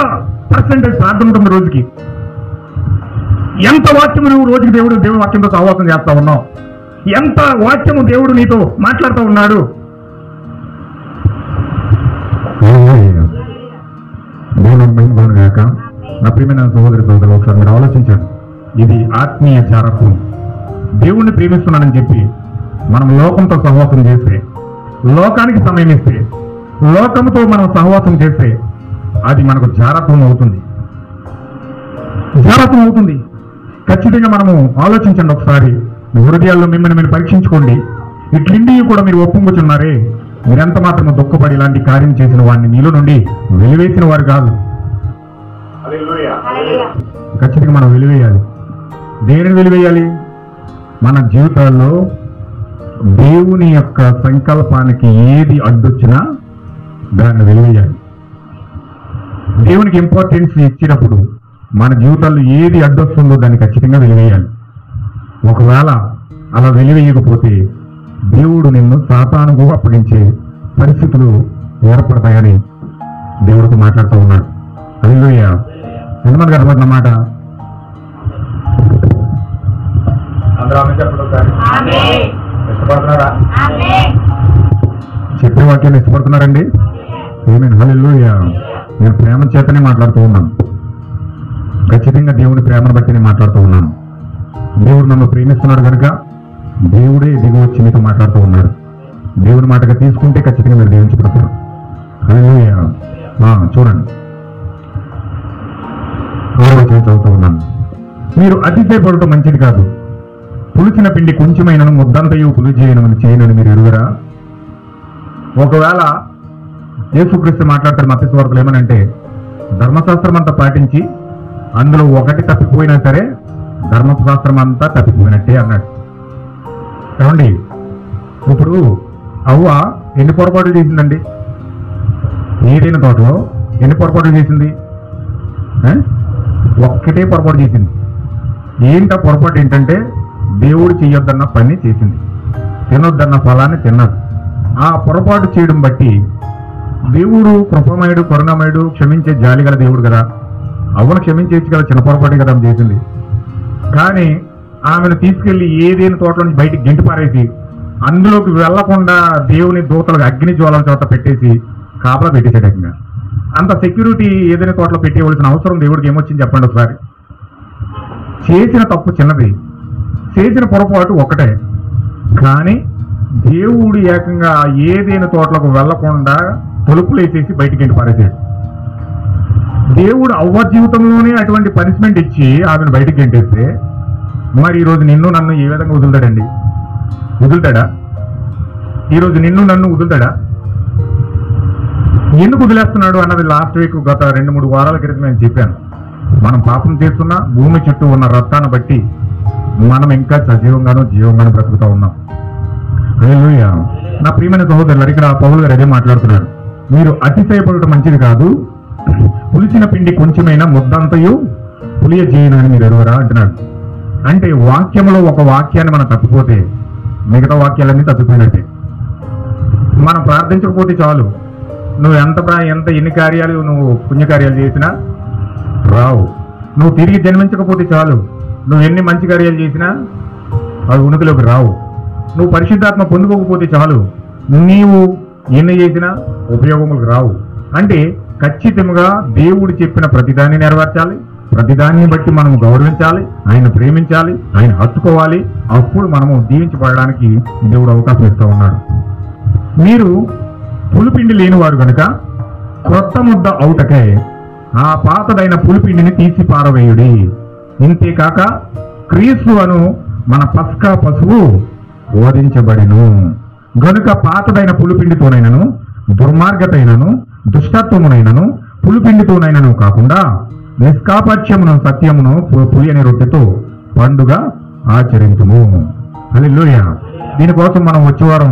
పర్సెంటేజ్ ప్రార్థన ఉంటుంది? రోజుకి ఎంత వాక్యము నువ్వు రోజుకి దేవుడు వాక్యంతో సహవాసం చేస్తా ఉన్నావు? ఎంత వాక్యము దేవుడు నీతో మాట్లాడుతూ ఉన్నాడు? నా ప్రియమైన సహోదరులు ఒకసారి మీరు ఆలోచించండి. ఇది ఆత్మీయ జారత్వం. దేవుణ్ణి ప్రేమిస్తున్నానని చెప్పి మనం లోకంతో సహవాసం చేస్తే, లోకానికి సమయం ఇస్తే, లోకంతో మనం సహవాసం చేస్తే అది మనకు జారత్వం అవుతుంది. ఖచ్చితంగా మనము ఆలోచించండి ఒకసారి. మీ హృదయాల్లో మిమ్మల్ని మీరు పరీక్షించుకోండి. ఇట్లిండి కూడా మీరు ఒప్పుకొచ్చున్నారే, మీరెంత మాత్రము దుఃఖపడి ఇలాంటి కార్యం చేసిన వాడిని మీలో నుండి వెలివేసిన వారు కాదు. ఖచ్చితంగా మనం వెలివేయాలి. దేనిని వెలివేయాలి? మన జీవితాల్లో దేవుని యొక్క సంకల్పానికి ఏది అడ్డొచ్చినా దాన్ని వెలివేయాలి. దేవునికి ఇంపార్టెన్స్ ఇచ్చినప్పుడు మన జీవితాల్లో ఏది అడ్డొస్తుందో దాన్ని ఖచ్చితంగా వెలివేయాలి. ఒకవేళ అలా వెలివేయకపోతే దేవుడు నిన్ను సాతానుకు అప్పగించే పరిస్థితులు ఏర్పడతాయని దేవుడితో మాట్లాడుతూ ఉన్నాడు. హల్లెలూయా. ఎంతమందికి అర్థమవుతున్న మాట? అందరూ ఆమె చెప్పడం ఇష్టపడుతున్నారా? చెప్పే వాక్యాన్ని ఇష్టపడుతున్నారండి? ఆమేన్. హల్లెలూయా. నేను ప్రేమ చేతనే మాట్లాడుతూ ఉన్నాను. ఖచ్చితంగా దేవుని ప్రేమను బట్టి నేను మాట్లాడుతూ ఉన్నాను. దేవుడు నన్ను ప్రేమిస్తున్నాడు కనుక దేవుడే దిగి వచ్చి మీతో మాట్లాడుతూ ఉన్నాడు. దేవుని మాటగా తీసుకుంటే ఖచ్చితంగా మీరు దీవించబడతారు. హల్లెలూయా. చూడండి, 6వ వచనం చదువుతూ ఉన్నాను. మీరు అతిశయపడటం మంచిది కాదు. పులిచిన పిండి కొంచెమైనను ముద్దంతయు పులి చేయనని మీరు ఎరుగరా? ఒకవేళ యేసుక్రీస్తు మాట్లాడతారు మత్తయి సువార్తలో ఏమనంటే, ధర్మశాస్త్రం అంతా పాటించి అందులో ఒకటి తప్పిపోయినా సరే ధర్మశాస్త్రం అంతా తప్పిపోయినట్టే అన్నాడు. ఏమండి, ఇప్పుడు అవ్వ ఎన్ని పొరపాట్లు చేసిందండి? ఏదైనా తోటలో ఎన్ని పొరపాట్లు చేసింది? ఒక్కటే పొరపాటు చేసింది. ఏంటా పొరపాటు? ఏంటంటే దేవుడు చెయ్యొద్దన్న పని చేసింది, తినొద్దన్న ఫలాన్ని తిన్నది. ఆ పొరపాటు చేయడం బట్టి దేవుడు కృపమయుడు, కరుణమయుడు, క్షమించే జాలి గల దేవుడు కదా. అవ్వను క్షమించేసి కదా, చిన్న పొరపాటు కదా చేసింది. కానీ ఆమెను తీసుకెళ్లి ఏదైనా తోటలో నుంచి బయటికి గెంటి పారేసి అందులోకి వెళ్లకుండా దేవుని దూతలకు అగ్ని జ్వాలల చోట పెట్టేసి కాపలా పెట్టేసేటంగా. అంత సెక్యూరిటీ ఏదైనా తోటలో పెట్టేవలసిన అవసరం దేవుడికి ఏమొచ్చింది చెప్పండి ఒకసారి. చేసిన తప్పు చిన్నది, చేసిన పొరపాటు ఒకటే. కానీ దేవుడు ఏకంగా ఏదైనా తోటలకు వెళ్లకుండా తలుపులు వేసేసి బయటికి గెంటి పారేసాడు. దేవుడు అవ్వ జీవితంలోనే అటువంటి పనిష్మెంట్ ఇచ్చి ఆమెను బయటికి గెంటేస్తే మరి ఈరోజు నిన్ను నన్ను ఏ విధంగా వదులుతాడండి? వదులుతాడా? ఈరోజు నిన్ను నన్ను వదులుతాడా? ఎందుకు వదిలేస్తున్నాడు అన్నది లాస్ట్ వీక్ గత 2-3 వారాల క్రితం నేను చెప్పాను. మనం పాపం చేస్తున్నా భూమి చుట్టూ ఉన్న రక్తాన్ని బట్టి మనం ఇంకా సజీవంగానూ జీవంగానూ బ్రతుకుతూ ఉన్నాం. హల్లెలూయా. నా ప్రియమైన సహోదరులు, ఇక్కడ పౌలు గారు అదే మాట్లాడుతున్నారు. మీరు అతిశయపడటం మంచిది కాదు. పులిచిన పిండి కొంచెమైనా ముద్దంతయు పులియ చేయను అని మీరు ఎరువరా అంటున్నాడు. అంటే వాక్యంలో ఒక వాక్యాన్ని మనం తప్పిపోతే మిగతా వాక్యాలన్నీ తప్పిపోయినట్టే. మనం ప్రార్థించకపోతే చాలు, నువ్వు ఎంత ఎన్ని కార్యాలు నువ్వు పుణ్యకార్యాలు చేసినా రావు. నువ్వు తిరిగి జన్మించకపోతే చాలు, నువ్వు ఎన్ని మంచి కార్యాలు చేసినా అవి ఉనికిలోకి రావు. నువ్వు పరిశుద్ధాత్మ పొందుకోకపోతే చాలు, నీవు ఎన్ని చేసినా ఉపయోగములకు రావు. అంటే ఖచ్చితంగా దేవుడు చెప్పిన ప్రతిదాన్ని నెరవేర్చాలి, ప్రతిదాన్ని బట్టి మనం గౌరవించాలి, ఆయన ప్రేమించాలి, ఆయన హత్తుకోవాలి. అప్పుడు మనము దీవించబడడానికి దేవుడు అవకాశం ఇస్తూ ఉన్నాడు. మీరు పులిపిండి లేనివారు కనుక క్రొత్త ముద్ద అవుటకై ఆ పాతదైన పులిపిండిని తీసి పారవేయుడి. ఇంతేకాక క్రీస్తు అను మన పస్కా పశువు ఓదించబడిను గనుక పాతదైన పులిపిండితోనైనను దుర్మార్గతైనను దుష్టత్వమునైనను పులిపిండితోనైనను కాకుండా నిష్కాపట్యమును సత్యమును పులియని రొట్టెతో పండుగ ఆచరించుము. హల్లెలూయా. దీనికోసం మనం వచ్చే వారం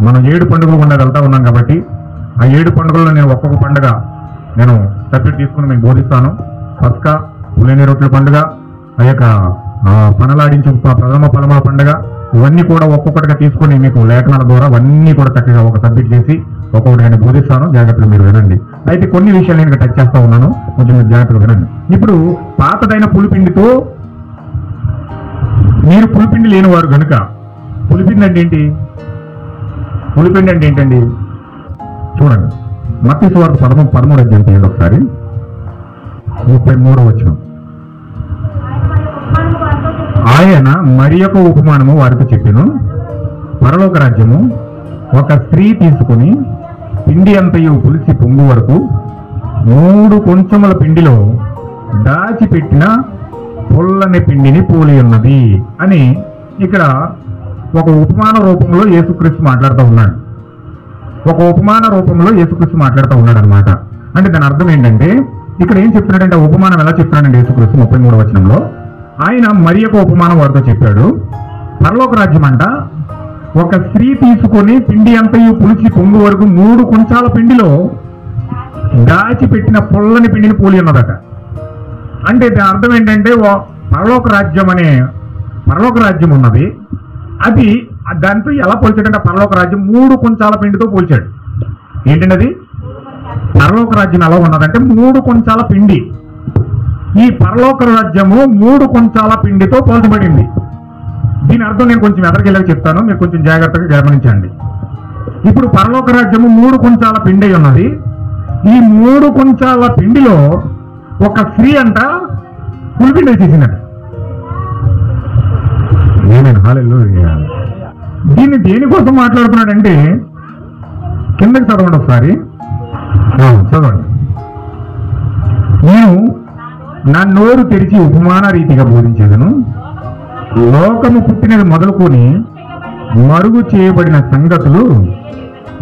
మనం 7 పండుగలు గుండా వెళ్తా ఉన్నాం కాబట్టి ఆ 7 పండుగల్లో నేను ఒక్కొక్క పండుగ నేను సబ్జెక్ట్ తీసుకుని మీకు బోధిస్తాను. పస్కా, పులియని రొట్టెల పండుగ, ఆ యొక్క పనలాడించు ప్రథమ ఫలముల పండుగ, ఇవన్నీ కూడా ఒక్కొక్కటిగా తీసుకొని మీకు లేఖనాల ద్వారా అవన్నీ కూడా చక్కగా ఒక సబ్జెక్ట్ చేసి ఒక్కొక్కటి నేను బోధిస్తాను. జాగ్రత్తగా మీరు వినండి. అయితే కొన్ని విషయాలు నేను టచ్ చేస్తా ఉన్నాను, కొంచెం మీరు జాగ్రత్తగా వినండి. ఇప్పుడు పాతదైన పులిపిండితో మీరు పులిపిండి లేనివారు కనుక, పులిపిండి అంటే ఏంటి? పులిపిండి అంటే ఏంటండి? చూడండి, మత్తయి సువార్త 13వ అధ్యాయం తీయండి ఒకసారి, 33వ వచనం. ఆయన మరి ఒక ఉపమానము వారితో చెప్పెను. పరలోక రాజ్యము ఒక స్త్రీ తీసుకుని పిండి అంతయు పులిసి పొంగు వరకు 3 కొంచెముల పిండిలో దాచిపెట్టిన పొల్లని పిండిని పోలి ఉన్నది అని ఇక్కడ ఒక ఉపమాన రూపంలో యేసుక్రీస్తు మాట్లాడుతూ ఉన్నాడు. ఒక ఉపమాన రూపంలో యేసుక్రీస్తు మాట్లాడుతూ ఉన్నాడు అనమాట. అంటే దాని అర్థం ఏంటంటే ఇక్కడ ఏం చెప్తున్నాడంటే ఉపమానం ఎలా చెప్తున్నాడంటే యేసుక్రీస్తు 33వ వచనంలో ఆయన మరి ఒక ఉపమానం వారితో చెప్పాడు. పరలోక రాజ్యం అంట ఒక స్త్రీ తీసుకొని పిండి అంతయు పులిసి పొంగు వరకు 3 కొంచాల పిండిలో దాచిపెట్టిన పొల్లని పిండిని పోలి ఉన్నదట. అంటే దాని అర్థం ఏంటంటే పరలోక రాజ్యం ఉన్నది, అది దాంతో ఎలా పోల్చాడంటే పరలోక రాజ్యం 3 కొంచాల పిండితో పోల్చాడు. ఏంటంటే అది పరలోక రాజ్యం ఎలా ఉన్నదంటే 3 కొంచాల పిండి. ఈ పరలోక రాజ్యము 3 కొంచాల పిండితో పోల్చబడింది. దీని అర్థం నేను కొంచెం ఎదరికెళ్ళకి చెప్తాను, మీరు కొంచెం జాగ్రత్తగా గమనించండి. ఇప్పుడు పరలోక రాజ్యము 3 కొంచాల పిండి ఉన్నది. ఈ 3 కొంచాల పిండిలో ఒక స్త్రీ అంట పులిపిండి వేసేసిందట. హల్లెలూయా. దీన్ని దేనికోసం మాట్లాడుతున్నాడంటే కిందకి చదవండి ఒకసారి, చదవండి. నేను నా నోరు తెరిచి ఉపమాన రీతిగా బోధించేదను, లోకము పుట్టినది మొదలుకొని మరుగు చేయబడిన సంగతులు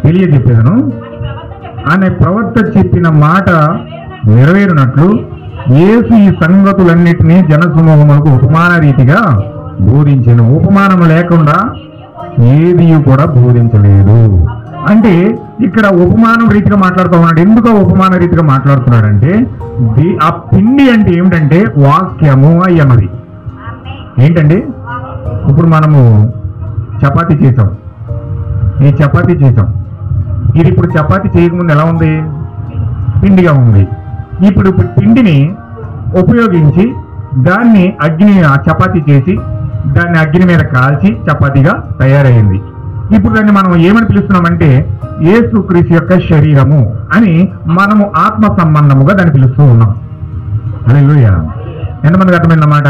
తెలియజెప్పేదను అనే ప్రవక్త చెప్పిన మాట నెరవేరినట్లు యేసు ఈ సంగతులన్నిటినీ జనసమూహములకు ఉపమాన రీతిగా బోధించెను. ఉపమానం లేకుండా ఏది కూడా బోధించలేదు. అంటే ఇక్కడ ఉపమానం రీతిగా మాట్లాడుతూ ఉన్నాడు. ఎందుకు ఉపమాన రీతిగా మాట్లాడుతున్నాడంటే ఆ పిండి అంటే ఏమిటంటే వాక్యము అయ్యన్నది. ఏంటండి ఇప్పుడు మనము చపాతీ చేసాం, ఈ చపాతీ చేసాం, ఇది ఇప్పుడు చపాతీ చేయకముందు ఎలా ఉంది? పిండిగా ఉంది. ఇప్పుడు పిండిని ఉపయోగించి దాన్ని చపాతీ చేసి దాన్ని అగ్ని మీద కాల్చి చపాతీగా తయారైంది. ఇప్పుడు దాన్ని మనం ఏమని పిలుస్తున్నామంటే యేసుక్రీస్తు యొక్క శరీరము అని మనము ఆత్మ సంబంధముగా దాన్ని పిలుస్తూ ఉన్నాం. హల్లెలూయా. ఎంతమందికి అర్థమైందన్నమాట?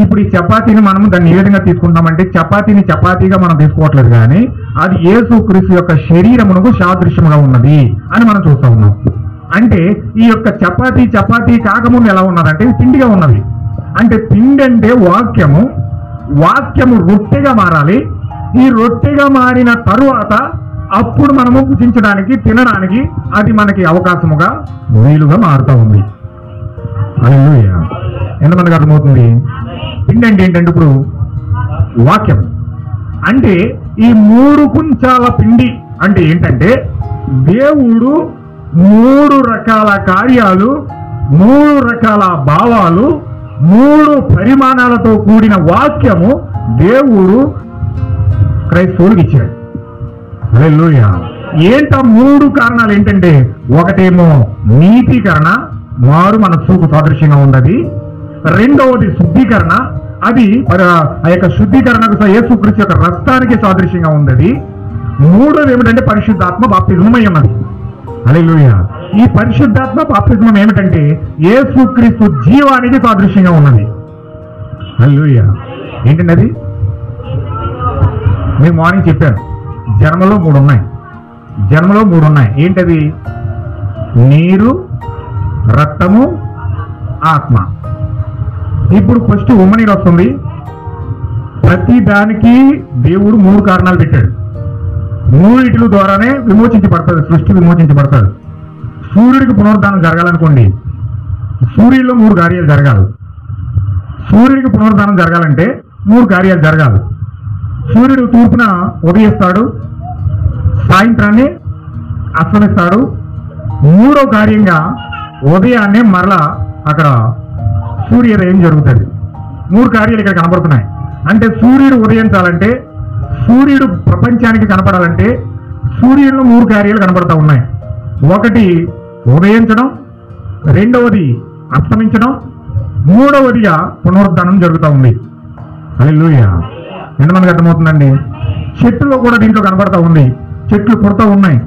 ఇప్పుడు ఈ చపాతీని మనము దాన్ని ఏ విధంగా తీసుకుంటామంటే చపాతీని చపాతీగా మనం తీసుకోవట్లేదు, కానీ అది యేసుక్రీస్తు యొక్క శరీరమునకు సాదృశ్యముగా ఉన్నది అని మనం చూస్తూ ఉన్నాం. అంటే ఈ యొక్క చపాతీ కాకముందు ఎలా ఉన్నదంటే పిండిగా ఉన్నది. అంటే పిండి అంటే వాక్యము రొట్టెగా మారాలి. ఈ రొట్టెగా మారిన తరువాత అప్పుడు మనము భుజించడానికి తినడానికి అది మనకి అవకాశముగా వీలుగా మారుతూ ఉంది. హల్లెలూయా. ఎంతమందికి అర్థమవుతుంది? పిండి అంటే ఏంటంటే ఇప్పుడు వాక్యం అంటే ఈ 3 కొంచాల పిండి అంటే ఏంటంటే దేవుడు 3 రకాల కార్యాలు, 3 రకాల భావాలు, 3 పరిమాణాలతో కూడిన వాక్యము దేవుడు క్రైస్తవులకు ఇచ్చాడు. హల్లెలూయా. ఏంట 3 కారణాలు ఏంటంటే ఒకటేమో నీతీకరణ, మారు మనస్సుకు సాదృశ్యంగా ఉన్నది. రెండవది శుద్ధీకరణ, అది ఆ యొక్క శుద్ధీకరణకు యేసుక్రీస్తు యొక్క రక్తానికి సాదృశ్యంగా ఉన్నది. మూడోది ఏమిటంటే పరిశుద్ధాత్మ బాప్తిజం అన్నది. హల్లెలూయా. ఈ పరిశుద్ధాత్మ బాప్తిజం ఏమిటంటే యేసుక్రీస్తు జీవానికి సాదృశ్యంగా ఉన్నది. హల్లెలూయా. ఏంటండి అది? మీకు మార్నింగ్ చెప్పాను, జన్మలో 3 ఉన్నాయి. ఏంటది? నీరు, రక్తము, ఆత్మ. ఇప్పుడు ఫస్ట్ ఉమ్మనీరు వస్తుంది. ప్రతి దానికి దేవుడు 3 కారణాలు పెట్టాడు. 3 ద్వారానే విమోచించబడతాడు, సృష్టి విమోచించబడతాడు. సూర్యుడికి పునరుద్ధానం జరగాలనుకోండి, సూర్యుడిలో 3 కార్యాలు జరగాలి. సూర్యుడికి పునరుద్ధానం జరగాలంటే 3 కార్యాలు జరగాలి. సూర్యుడు తూర్పున ఉదయిస్తాడు, సాయంత్రాన్ని అస్తమిస్తాడు. 3వ కార్యంగా ఉదయాన్నే మరలా అక్కడ సూర్యోదయం జరుగుతుంది. 3 కార్యాలు ఇక్కడ కనబడుతున్నాయి. అంటే సూర్యుడు ఉదయించాలంటే, సూర్యుడు ప్రపంచానికి కనపడాలంటే సూర్యుడిలో 3 కార్యాలు కనబడతా ఉన్నాయి. ఒకటి ఉదయించడం, రెండవది అస్తమించడం, మూడవదిగా పునరుద్ధానం జరుగుతూ ఉంది. హల్లెలూయా. ఎంతమందికి అర్థమవుతుందండి? చెట్లు కూడా దీంట్లో కనబడతా ఉంది. చెట్లు పుడతా ఉన్నాయి.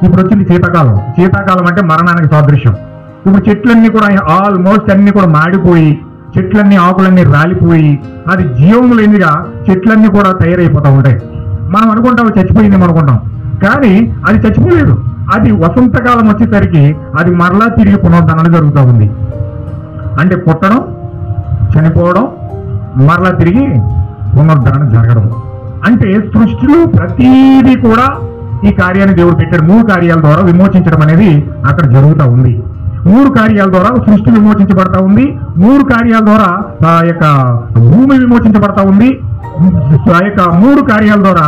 ఇప్పుడు వచ్చింది శీతాకాలం అంటే మరణానికి సాదృశ్యం. ఇప్పుడు చెట్లన్నీ కూడా ఆల్మోస్ట్ అన్ని కూడా మాడిపోయి చెట్లన్నీ ఆకులన్నీ రాలిపోయి అది జీవం లేనిగా చెట్లన్నీ కూడా తయారైపోతూ ఉంటాయి. మనం అనుకుంటాం చచ్చిపోయింది అనుకుంటాం, కానీ అది చచ్చిపోలేదు. అది వసంతకాలం వచ్చేసరికి అది మరలా తిరిగి పునరుద్ధరణ జరుగుతూ ఉంది. అంటే పుట్టడం, చనిపోవడం, మరలా తిరిగి పునరుద్ధరణ జరగడం. అంటే సృష్టిలో ప్రతీది కూడా ఈ కార్యాన్ని దేవుడు పెట్టాడు. 3 కార్యాల ద్వారా విమోచించడం అనేది అక్కడ జరుగుతూ ఉంది. 3 కార్యాల ద్వారా సృష్టి విమోచించబడతా ఉంది. 3 కార్యాల ద్వారా ఆ యొక్క భూమి విమోచించబడతా ఉంది. ఆ యొక్క 3 కార్యాల ద్వారా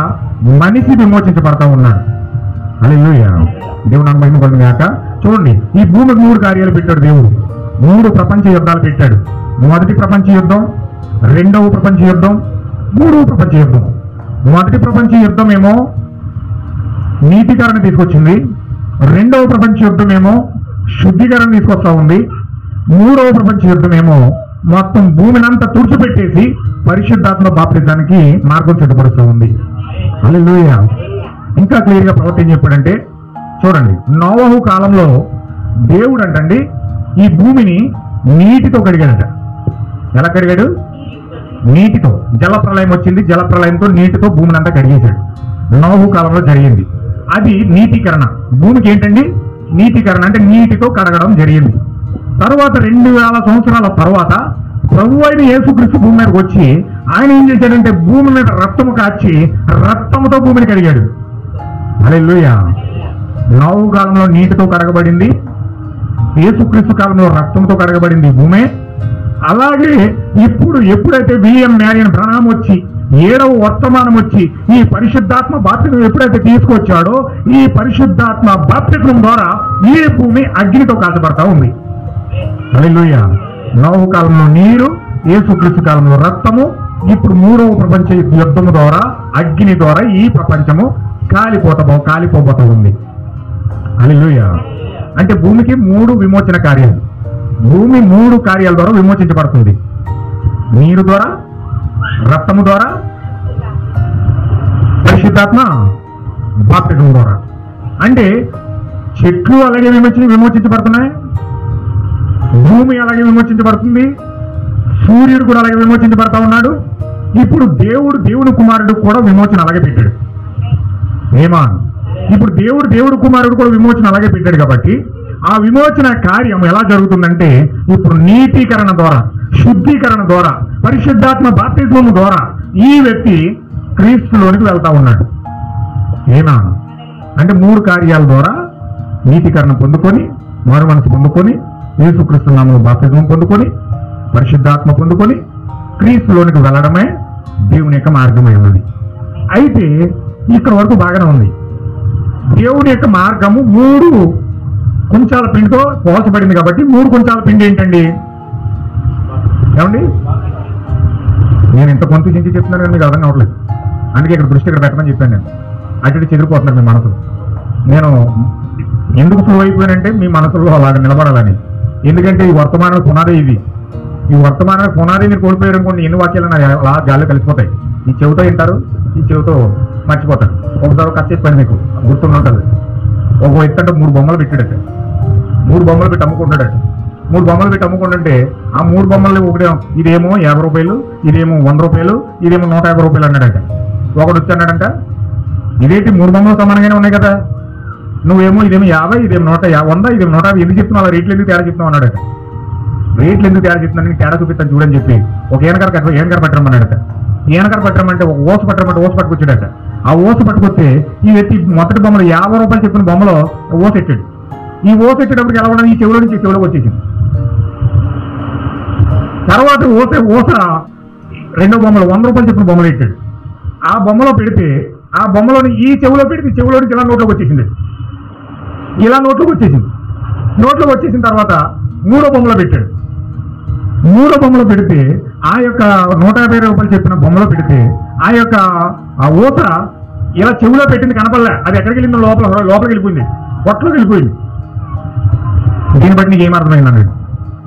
మనిషి విమోచించబడతా ఉన్నాడు. హల్లెలూయా, దేవుడు నాకు మహిమ కలుగును గాక. చూడండి, ఈ భూమికి 3 కార్యాలు పెట్టాడు దేవుడు. 3 ప్రపంచ యుద్ధాలు పెట్టాడు. మొదటి ప్రపంచ యుద్ధం, రెండవ ప్రపంచ యుద్ధం, మూడవ ప్రపంచ యుద్ధం. మొదటి ప్రపంచ యుద్ధం ఏమో నీతికరణ తీసుకొచ్చింది. రెండవ ప్రపంచ యుద్ధం ఏమో శుద్ధీకరణ తీసుకొస్తా ఉంది. మూడవ ప్రపంచ యుద్ధం ఏమో మొత్తం భూమినంతా తుడిచిపెట్టేసి పరిశుద్ధాత్మ బాప్తిజానికి మార్గం సిద్ధపడుతూ ఉంది. హల్లెలూయా. ఇంకా క్లియర్ గా ప్రవక్త ఏం చెప్పాడంటే, చూడండి, నోవహు కాలంలో దేవుడు అంటండి ఈ భూమిని నీటితో కడిగాడట. ఎలా కడిగాడు? నీటితో. జలప్రలయం వచ్చింది, జలప్రలయంతో నీటితో భూమిని అంతా కడిగేశాడు. నోవహు కాలంలో జరిగింది అది నీతీకరణ. భూమికి ఏంటండి? నీతీకరణ అంటే నీటితో కడగడం జరిగింది. తర్వాత 2000 సంవత్సరాల తర్వాత ప్రభు అయిన యేసుక్రీస్తు భూమి మీదకి వచ్చి ఆయన ఏం చేశాడంటే భూమి మీద రక్తము కాచి రక్తముతో భూమిని కడిగాడు. హల్లెలూయా. నోవహు కాలంలో నీటితో కడగబడింది, యేసుక్రీస్తు కాలంలో రక్తంతో కడగబడింది భూమే. అలాగే ఇప్పుడు ఎప్పుడైతే విలియం మ్యారియన్ బ్రహ్నాం వచ్చి 7వ వర్తమానం వచ్చి ఈ పరిశుద్ధాత్మ బాప్తిజం ఎప్పుడైతే తీసుకొచ్చాడో ఈ పరిశుద్ధాత్మ బాప్తిజం ద్వారా ఈ భూమి అగ్నితో కాల్చబడతా ఉంది. హల్లెలూయా. నోవహు కాలంలో నీరు, యేసుక్రీస్తు కాలంలో రక్తము, ఇప్పుడు 3వ ప్రపంచ యుద్ధము ద్వారా అగ్ని ద్వారా ఈ ప్రపంచము కాలిపోబోతా ఉంది. హల్లెలూయా. అంటే భూమికి 3 విమోచన కార్యాలు. భూమి 3 కార్యాల ద్వారా విమోచించబడుతుంది. నీరు ద్వారా, రక్తము ద్వారా, పరిశుద్ధాత్మ బాప్తిజం ద్వారా. అంటే చెట్లు అలాగే విమోచించబడుతున్నాయి, భూమి అలాగే విమోచించబడుతుంది, సూర్యుడు కూడా అలాగే విమోచించబడతా ఉన్నాడు. ఇప్పుడు దేవుని కుమారుడు కూడా విమోచన అలాగే పెట్టాడు. ఏమాన్. ఇప్పుడు దేవుడు కుమారుడు కూడా విమోచన అలాగే పెట్టాడు. కాబట్టి ఆ విమోచన కార్యం ఎలా జరుగుతుందంటే ఇప్పుడు నీతీకరణ ద్వారా, శుద్ధీకరణ ద్వారా, పరిశుద్ధాత్మ బాప్తిజం ద్వారా ఈ వ్యక్తి క్రీస్తులోనికి వెళ్తా ఉన్నాడు. ఏనా అంటే 3 కార్యాల ద్వారా నీతీకరణ పొందుకొని, మారు మనసు పొందుకొని, యేసుక్రీస్తు నామములో బాప్తిజం పొందుకొని, పరిశుద్ధాత్మ పొందుకొని క్రీస్తులోనికి వెళ్ళడమే దేవుని యొక్క మార్గమై ఉన్నది. అయితే ఇక్కడ వరకు బాగానే ఉంది. దేవుని యొక్క మార్గము 3 కుంచాల పిండితో పోల్చబడింది. కాబట్టి 3 కుంచాల పిండి ఏంటండి? ఏమండి, నేను ఇంత కొంత చించి చెప్తున్నాను కానీ మీకు అర్థం కావట్లేదు. అందుకే ఇక్కడ దృష్టి ఇక్కడ పెట్టమని చెప్పాను. నేను అటు చెదిరిపోతున్నాను మీ మనసులో. నేను ఎందుకు స్లో అయిపోయానంటే మీ మనసులో అలాగ నిలబడాలని. ఎందుకంటే ఈ వర్తమాన పునాది ఇది. ఈ వర్తమాన పునాది మీరు కోల్పోయారు అనుకోండి, ఎన్ని వాక్యాలు అలా గాల్లో కలిసిపోతాయి. ఈ చెవితో వింటారు, ఈ చెవితో మర్చిపోతారు. ఒకసారి కట్ చేసి పని మీకు గుర్తుంటుంది. ఒక వ్యక్తి అంటే 3 బొమ్మలు పెట్టాడట. 3 బొమ్మలు పెట్టి అమ్ముకుంటాడట. 3 బొమ్మలు పెట్టి అమ్ముకుంటుంటే ఆ 3 బొమ్మలు ఒకటే, ఇదేమో 50 రూపాయలు, ఇదేమో 100 రూపాయలు, ఇదేమో 150 రూపాయలు అన్నాడట. ఒకడు వచ్చి అన్నాడంట, ఇదేంటి 3 బొమ్మలు సమానంగానే ఉన్నాయి కదా, నువ్వేమో ఇదేమో 50, ఇదేమో 100, ఇదేమో 150 ఎందుకు చెప్తున్నావు, అలా రేట్లు ఎందుకు తేడా చెప్తున్నావు అన్నాడట. రేట్లు ఎందుకు తేడా చెప్తున్నాను, నేను తేడా చూపిస్తాను చూడని చెప్పి ఒక ఏనకర పట్టరమన్నాడట. ఏనకర పట్టరమంటే ఒక ఓస పట్టరమంటే ఓస పట్టుకొచ్చాడట. ఆ ఓస పట్టుకొస్తే ఈ వ్యక్తి మొదటి బొమ్మలు 50 రూపాయలు చెప్పిన బొమ్మలో ఓస ఎట్టాడు. ఈ ఓస ఎట్టేటప్పటికి ఎలా ఉండదు, ఈ చెవిలో నుంచి చెవిలోకి వచ్చేసింది. తర్వాత ఓస 2వ బొమ్మలు 100 రూపాయలు చెప్పిన బొమ్మలు ఎట్టాడు. ఆ బొమ్మలో పెడితే ఆ బొమ్మలోని ఈ చెవిలో పెడితే చెవిలో నుంచి ఇలా నోట్లోకి వచ్చేసింది. ఇలా నోట్లోకి వచ్చేసిన తర్వాత 3వ బొమ్మలో పెట్టాడు. 3వ బొమ్మలో పెడితే ఆ యొక్క 150 రూపాయలు చెప్పిన బొమ్మలో పెడితే ఆ యొక్క ఆ ఊత ఇలా చెవిలో పెట్టింది కనపడలే. అది ఎక్కడికి వెళ్ళిందో లోపలికి వెళ్ళిపోయింది, పొట్టలోకి వెళ్ళిపోయింది. దీన్ని బట్టి నీకు ఏం అర్థమైంది అన్నాడు.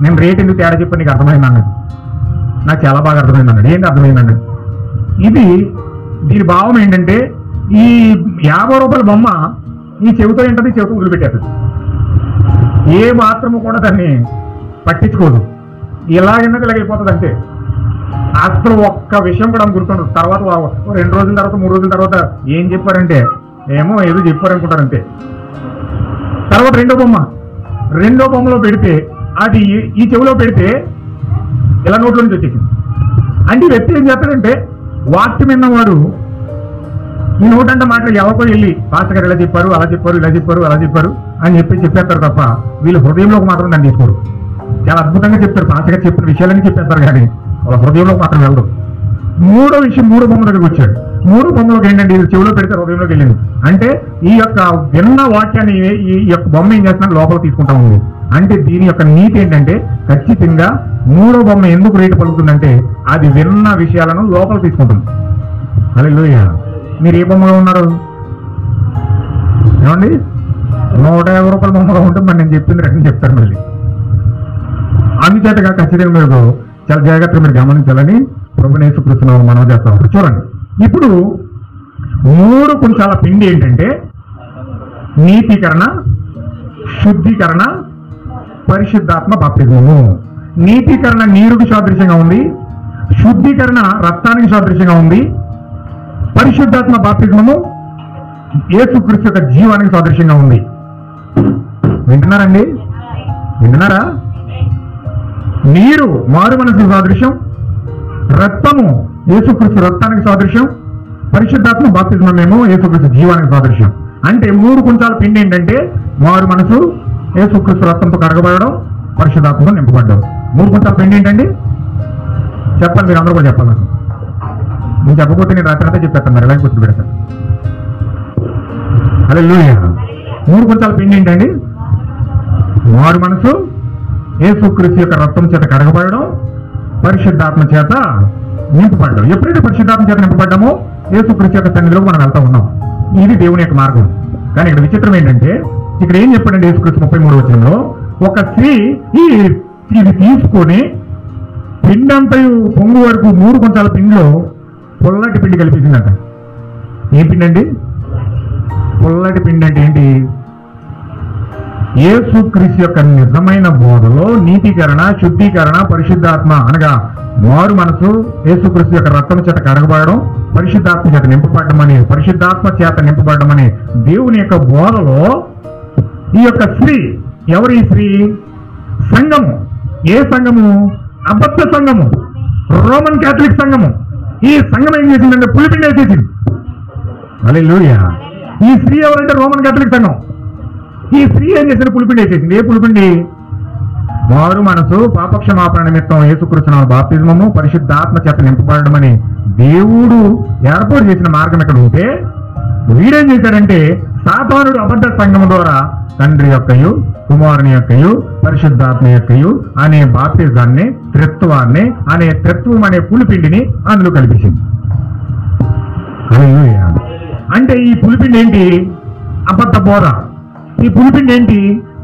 నేను రేట్ ఎందుకు తేడా చెప్పి నీకు అర్థమైంది అన్నాడు. నాకు చాలా బాగా అర్థమైంది అన్నాడు. ఏంటి అర్థమైంది అన్నాడు. దీని భావం ఏంటంటే ఈ 50 రూపాయల బొమ్మ ఈ చెవితో ఏంటది, చెవితో వదిలిపెట్టేస్తుంది. ఏ మాత్రము కూడా దాన్ని పట్టించుకోదు. ఇలాగన్నది ఇలాగైపోతుంది అంతే. అసలు ఒక్క విషయం కూడా గుర్తుండదు. తర్వాత 2 రోజుల తర్వాత 3 రోజుల తర్వాత ఏం చెప్పారంటే ఏమో ఏదో చెప్పారనుకుంటారు అంతే. తర్వాత రెండో బొమ్మలో పెడితే అది ఈ చెవిలో పెడితే ఇలా నోట్లో నుంచి వచ్చేసింది. అంటే ఈ వ్యక్తి ఏం చేస్తాడంటే వాక్యం విన్నవాడు ఈ నోటంటే మాటలు ఎవరికో వెళ్ళి పాస్టర్ గారు ఇలా చెప్పారు, అలా చెప్పారు, ఇలా చెప్పారు, అలా చెప్పారు అని చెప్పేస్తారు తప్ప వీళ్ళు హృదయంలోకి మాత్రం దాన్ని తీసుకోరు. చాలా అద్భుతంగా చెప్తారు, పాస్టర్ గారు చెప్పిన విషయాలన్నీ చెప్పేస్తారు కానీ వాళ్ళ హృదయంలోకి మాత్రం వెళ్ళరు. మూడో బొమ్మ దగ్గరికి వచ్చాడు. 3 బొమ్మలోకి ఏంటంటే ఇది చెవిలో పెడితే హృదయంలోకి వెళ్ళింది. అంటే ఈ యొక్క విన్న వాక్యాన్ని ఈ యొక్క బొమ్మ ఏం చేస్తున్నా లోపల తీసుకుంటా ఉంది. అంటే దీని యొక్క నీతి ఏంటంటే ఖచ్చితంగా 3వ బొమ్మ ఎందుకు రేటు పలుకుతుందంటే అది విన్న విషయాలను లోపల తీసుకుంటుంది. హల్లెలూయా. మీరు ఏ బొమ్మలో ఉన్నారు ఏమండి? 150 రూపాయల బొమ్మలో ఉంటే మరి నేను చెప్పింది రకం చెప్తారు మళ్ళీ. అందుచేతగా ఖచ్చితంగా మీరు చాలా జాగ్రత్తగా మీరు గమనించాలని ప్రభువైన యేసుక్రీస్తును మనం చేస్తాం. చూడండి, ఇప్పుడు 3 కుంచాల పిండి ఏంటంటే నీతీకరణ, శుద్ధీకరణ, పరిశుద్ధాత్మ బాప్తిజము. నీతీకరణ నీరుకి సాదృశ్యంగా ఉంది, శుద్ధీకరణ రక్తానికి సాదృశ్యంగా ఉంది, పరిశుద్ధాత్మ బాప్తిజము యేసుక్రీస్తు యొక్క జీవానికి సాదృశ్యంగా ఉంది. వింటున్నారండి? వింటున్నారా? నీరు మారు మనసు సాదృశ్యం, రక్తము యేసుక్రీస్తు రక్తానికి సాదృశ్యం, పరిశుద్ధాత్మ బాప్తిజమేమో యేసుక్రీస్తు జీవానికి సాదృశ్యం. అంటే 3 కుంచాల పిండి ఏంటంటే మారు మనసు, యేసుక్రీస్తు రక్తంతో కడగబడడం, పరిశుద్ధాత్మతో నింపబడ్డం. 3 కుంచాల పిండి ఏంటండి? చెప్పాలి, మీరు అందరూ కూడా చెప్పాలి. నాకు నేను చెప్పకపోతే నేను రాత్రి అంతా చెప్పేస్తాను, మరి ఎలా గుర్తు పెడతాను. హల్లెలూయా. 3 కుంచాల పిండి ఏంటండి? మారు మనసు, యేసుక్రీస్తు యొక్క రక్తం చేత కడగబడడం, పరిశుద్ధాత్మ చేత నింపబడ్డం. ఎప్పుడైతే పరిశుద్ధాత్మ చేత నింపబడ్డామో యేసుక్రీస్తు యొక్క సన్నిధిలోకి మనం వెళ్తా ఉన్నాం. ఇది దేవుని యొక్క మార్గం. కానీ ఇక్కడ విచిత్రం ఏంటంటే ఇక్కడ ఏం చెప్పాడంటే యేసుక్రీస్తు 33వ వచనంలో ఒక స్త్రీ ఇది తీసుకొని పిండంతయు పొంగు వరకు 3 కుంచాల పిండిలో పొల్లటి పిండి కలిపేసిందంట. ఏ పిండి అండి? పొల్లటి పిండి అంటే ఏంటి? యేసుక్రీస్తు యొక్క నిజమైన బోధలో నీతీకరణ, శుద్ధీకరణ, పరిశుద్ధాత్మ అనగా మారు మనసు, యేసుక్రీస్తు యొక్క రక్తం చేత కడగబడడం, పరిశుద్ధాత్మ చేత నింపబడ్డమని, పరిశుద్ధాత్మ చేత నింపబడ్డమని దేవుని యొక్క బోధలో ఈ యొక్క స్త్రీ, ఎవరు ఈ స్త్రీ? సంఘము. ఏ సంఘము? అబద్ధ సంఘము, రోమన్ క్యాథలిక్ సంఘము. ఈ సంఘం ఏం చేసిందంటే పులిపిండి వేసేసింది. హల్లెలూయా. ఈ స్త్రీ ఎవరంటే రోమన్ క్యాథలిక్ సంఘం. ఈ స్త్రీ ఏం చేసిన పులిపిండి వేసేసింది. ఏ పులిపిండి? మారు మనసు, పాపక్షమాపణ నిమిత్తం యేసుక్రీస్తు బాప్తిజమము, పరిశుద్ధాత్మ చేత నింపబడమని దేవుడు ఏర్పాటు చేసిన మార్గం ఎక్కడ ఉంటే వీడేం చేశాడంటే సాతానుడు అబద్ధ సంఘం ద్వారా తండ్రి యొక్కయు, కుమారుని యొక్కయు, పరిశుద్ధాత్మ యొక్కయు అనే బాప్తిజాన్ని, త్రిత్వాన్ని అనే త్రిత్వం అనే పులిపిండిని అందులో కల్పించింది. అంటే ఈ పులిపిండి ఏంటి? అబద్ధ బోధ. ఈ పులిపిండి ఏంటి?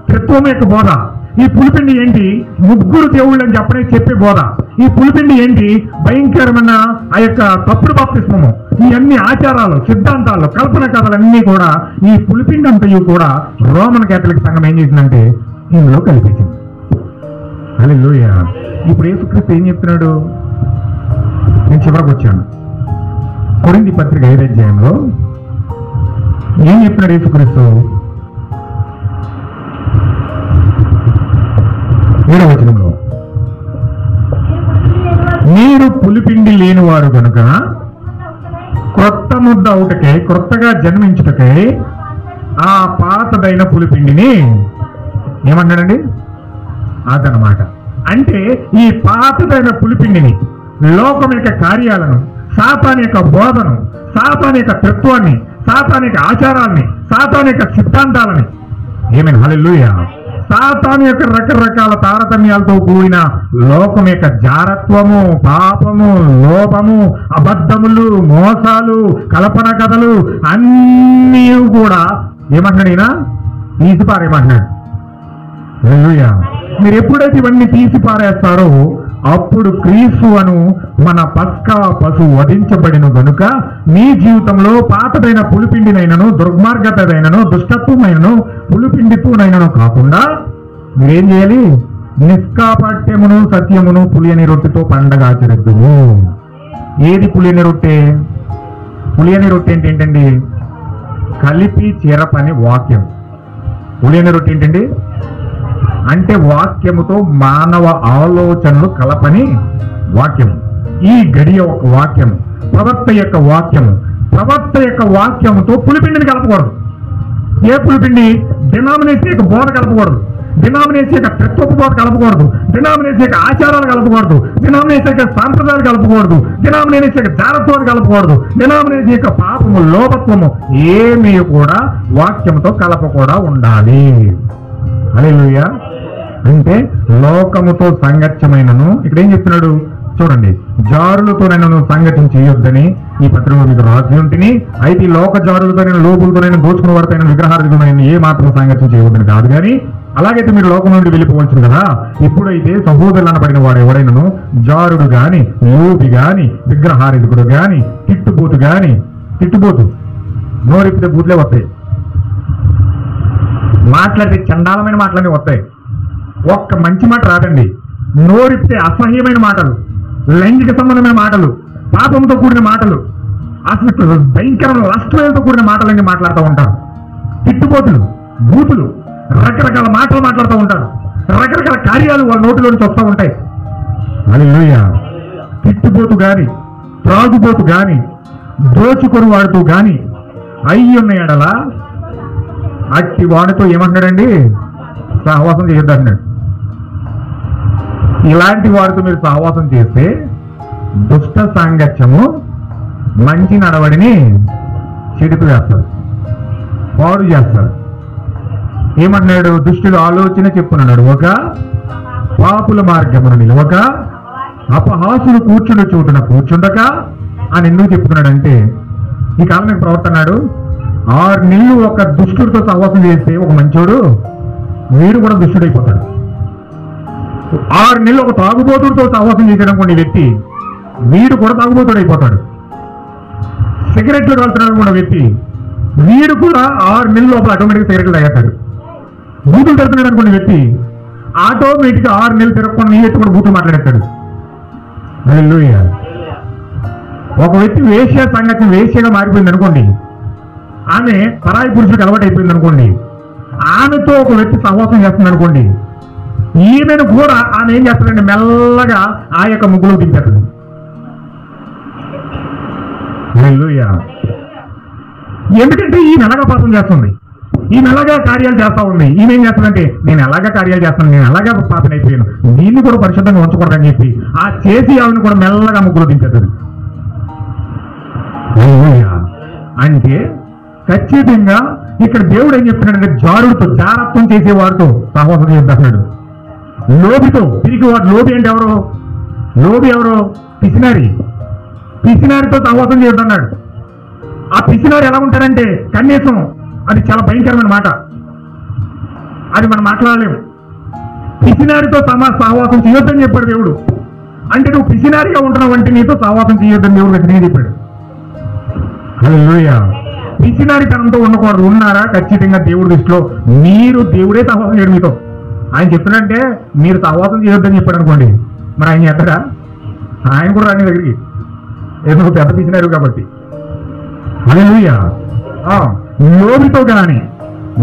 త్రిత్వం యొక్క బోధ. ఈ పులిపిండి ఏంటి? 3 దేవుళ్ళు అని చెప్పే బోధ. ఈ పులిపిండి ఏంటి? భయంకరమైన ఆ యొక్క తప్పుడు బాప్తిస్మము. ఈ అన్ని ఆచారాలు, సిద్ధాంతాలు, కల్పన కథలన్నీ కూడా ఈ పులిపిండి అంతయు కూడా రోమన్ క్యాథలిక్ సంఘం ఏం చేసిందంటే ఇందులో కల్పించింది. హల్లెలూయా. ఇప్పుడు యేసుక్రీస్తు ఏం చెప్తున్నాడు? నేను చివరకు వచ్చాను. కొరింథీ పత్రిక 5వ అధ్యాయంలో ఏం చెప్తున్నాడు యేసుక్రీస్తు? 7వ వచనంలో మీరు పులిపిండి లేనివారు కనుక క్రొత్త ముద్ద అవుటకై, క్రొత్తగా జన్మించుటకై ఆ పాతదైన పులిపిండిని ఏమన్నాడండి? అదనమాట. అంటే ఈ పాతదైన పులిపిండిని, లోకం యొక్క కార్యాలను, సాతాను యొక్క బోధను, సాతాను యొక్క తత్వాన్ని, సాతాను యొక్క ఆచారాన్ని, సాతాను యొక్క సిద్ధాంతాలని, ఏమైనా హల్లెలూయా, సాతాను యొక్క రకరకాల తారతమ్యాలతో కూడిన లోకం యొక్క జారత్వము, పాపము, లోపము, అబద్ధములు, మోసాలు, కల్పన కథలు అన్నీ కూడా ఏమంటున్నాడు? ఈయన తీసి పారేయమంటున్నాడు. హల్లెలూయా. మీరు ఎప్పుడైతే ఇవన్నీ తీసి పారేస్తారో అప్పుడు క్రీస్తు అను మన పస్కా పశువు వధించబడిన గనుక మీ జీవితంలో పాతదైన పులిపిండినైనను, దుర్మార్గతదైనను, దుష్టత్వమైనను, పులిపిండితోనైనను కాకుండా మీరేం చేయాలి? నిష్కాపట్యమును సత్యమును పులియని రొట్టెతో పండగ ఆచరిద్దుము. ఏది పులియని రొట్టె? పులియని రొట్టె అంటే ఏంటండి? కలిపి చెరపని వాక్యం. పులియని రొట్టె ఏంటండి? అంటే వాక్యముతో మానవ ఆలోచనలు కలపని వాక్యం. ఈ గడియ ఒక వాక్యం, ప్రవక్త యొక్క వాక్యము. ప్రవక్త యొక్క వాక్యముతో పులిపిండిని కలపకూడదు. ఏ పులిపిండి? డినామినేషన్ యొక్క బోధ కలపకూడదు, డినామినేషన్ యొక్క తత్వపు బోధ కలపకూడదు, డినామినేషన్ యొక్క ఆచారాలు కలపకూడదు, డినామినేషన్ యొక్క సాంప్రదాయాలు కలపకూడదు, డినామినేషన్ యొక్క జాగ్రత్తలు కలపకూడదు, డినామినేషన్ యొక్క పాపము లోపత్వము ఏమీ కూడా వాక్యముతో కలపకూడా ఉండాలి. హల్లెలూయా. అంటే లోకముతో సంగత్యమైనను, ఇక్కడ ఏం చెప్తున్నాడు చూడండి, జారులతో నేను సంగతం చేయొద్దని ఈ పత్రికలో మీకు రాసి ఉంటిని. అయితే ఈ లోక జారులతో నేను, లోపులతో నేను, దోచుకున్న వారితో విగ్రహార్థులతో నేను ఏ మాత్రం సంగతం చేయవద్దని కాదు. కానీ అలాగైతే మీరు లోకం నుండి వెళ్ళిపోవచ్చును కదా. ఇప్పుడైతే సహోదరులు అనబడిన వాడు ఎవడైనను జారుడు గాని, లోపి గాని, విగ్రహార్థకుడు గాని, తిట్టుబోతు గాని, తిట్టుబోతు నోరిపితే బూట్లే వస్తాయి, మాట్లాడితే చండాలమైన మాటలన్నీ వస్తాయి, ఒక్క మంచి మాట రాదండి. నోరిపితే అసహ్యమైన మాటలు, లైంగిక సంబంధమైన మాటలు, పాపంతో కూడిన మాటలు, అసలు భయంకరమైన లక్షలతో కూడిన మాటలన్నీ మాట్లాడుతూ ఉంటారు. తిట్టుబోతులు, బూతులు, రకరకాల మాటలు మాట్లాడుతూ ఉంటారు. రకరకాల కార్యాలు వాళ్ళ నోటిలో నుంచి వస్తూ ఉంటాయి. హల్లెలూయా. తిట్టుబోతు గాని, త్రాగుబోతు గాని, దోచుకొని వాడుతూ గాని అయ్యున్న ఎడల అట్టి వాడితో ఏమంటాడండి? సహవాసం చేయొద్దు అన్నాడు. ఇలాంటి వారితో మీరు సహవాసం చేస్తే దుష్ట సాంగత్యము మంచి నడవడిని చెడుపు చేస్తారు, పాడు చేస్తారు. ఏమన్నాడు? దుష్టుడు ఆలోచన చెప్పునన్నాడు, ఒక పాపుల మార్గమును నిలవక, అపహాసులు కూర్చుండ చోటున కూర్చుండక అని ఎందుకు చెప్పుకున్నాడంటే, ఈ కాలం ప్రవర్తన్నాడు 6 నెలలు ఒక దుష్టుడితో సహవాసం చేస్తే ఒక మంచోడు వీడు కూడా దుష్టుడైపోతాడు. 6 నెలలు ఒక తాగుబోతుడితో సహవాసం చేసేయడం కొన్ని వ్యక్తి వీడు కూడా తాగుబోతుడు అయిపోతాడు. సిగరెట్లు కాల్చుకున్న వ్యక్తి వీడు కూడా 6 నెలల లోపల ఆటోమేటిక్ సిగరెట్లు తాగేస్తాడు. బూతులు తడుతున్నాడు అనుకున్న వ్యక్తి ఆటోమేటిక్ 6 నెలలు తిరగకుండా నీ వ్యక్తి కూడా బూతులు మాట్లాడేస్తాడు. హల్లెలూయా. ఒక వ్యక్తి వేశ్య సంగతి వేశ్యగా మారిపోయింది అనుకోండి, ఆమె పరాయి పురుషులకు అలవాటు అయిపోయింది అనుకోండి, ఆమెతో ఒక వ్యక్తి సహవాసం చేస్తుంది అనుకోండి, ఈమెను కూడా ఆమె ఏం చేస్తాడంటే మెల్లగా ఆ యొక్క ముగ్గులో దింపేస్తుంది. హల్లెలూయా. ఎందుకంటే ఈమె ఎలాగా పాపం చేస్తుంది, ఈమె ఎలాగా కార్యాలు చేస్తా ఉంది. ఈమె ఏం చేస్తుందంటే నేను ఎలాగా కార్యాలు చేస్తాను, నేను ఎలాగా పాపం అయిపోయాను, దీన్ని కూడా పరిశుద్ధంగా ఉంచకూడదని చెప్పి ఆ చేసి ఆమెను కూడా మెల్లగా ముగ్గులో దింపేస్తుంది. అంటే ఖచ్చితంగా ఇక్కడ దేవుడు ఏం చెప్తున్నాడంటే జారుడితో, జారత్వం చేసేవాడితో సహవాసం చేస్తున్నాడు. లోబితో, తిరిగి వాడు లోబి అంటే ఎవరు? లోబి ఎవరు? పిసినారి. పిసినారితో సహవాసం చేయొద్దన్నాడు. ఆ పిసినారి ఎలా ఉంటాడంటే కనీసం అది చాలా భయంకరమైన మాట, అది మనం మాట్లాడలేము. పిసినారితో సహవాసం చేయొద్దని చెప్పాడు దేవుడు. అంటే నువ్వు పిసినారిగా ఉంటున్నావు అంటే నీతో సహవాసం చేయొద్దని దేవుడు వెంటనే చెప్పాడు. హల్లెలూయా. పిసినారితనంతో ఉండకూడదు. ఉన్నారా? ఖచ్చితంగా దేవుడి దృష్టిలో మీరు దేవుడే సహవాసం చేయడు మీతో. ఆయన చెప్తున్నాడంటే మీరు సహవాసం చేయొద్దని చెప్పాడు అనుకోండి, మరి ఆయన చేస్తాడా? ఆయన కూడా రాని దగ్గరికి, ఏదో పెద్ద పిసినారు కాబట్టి. హల్లెలూయా. లోబితో కానీ,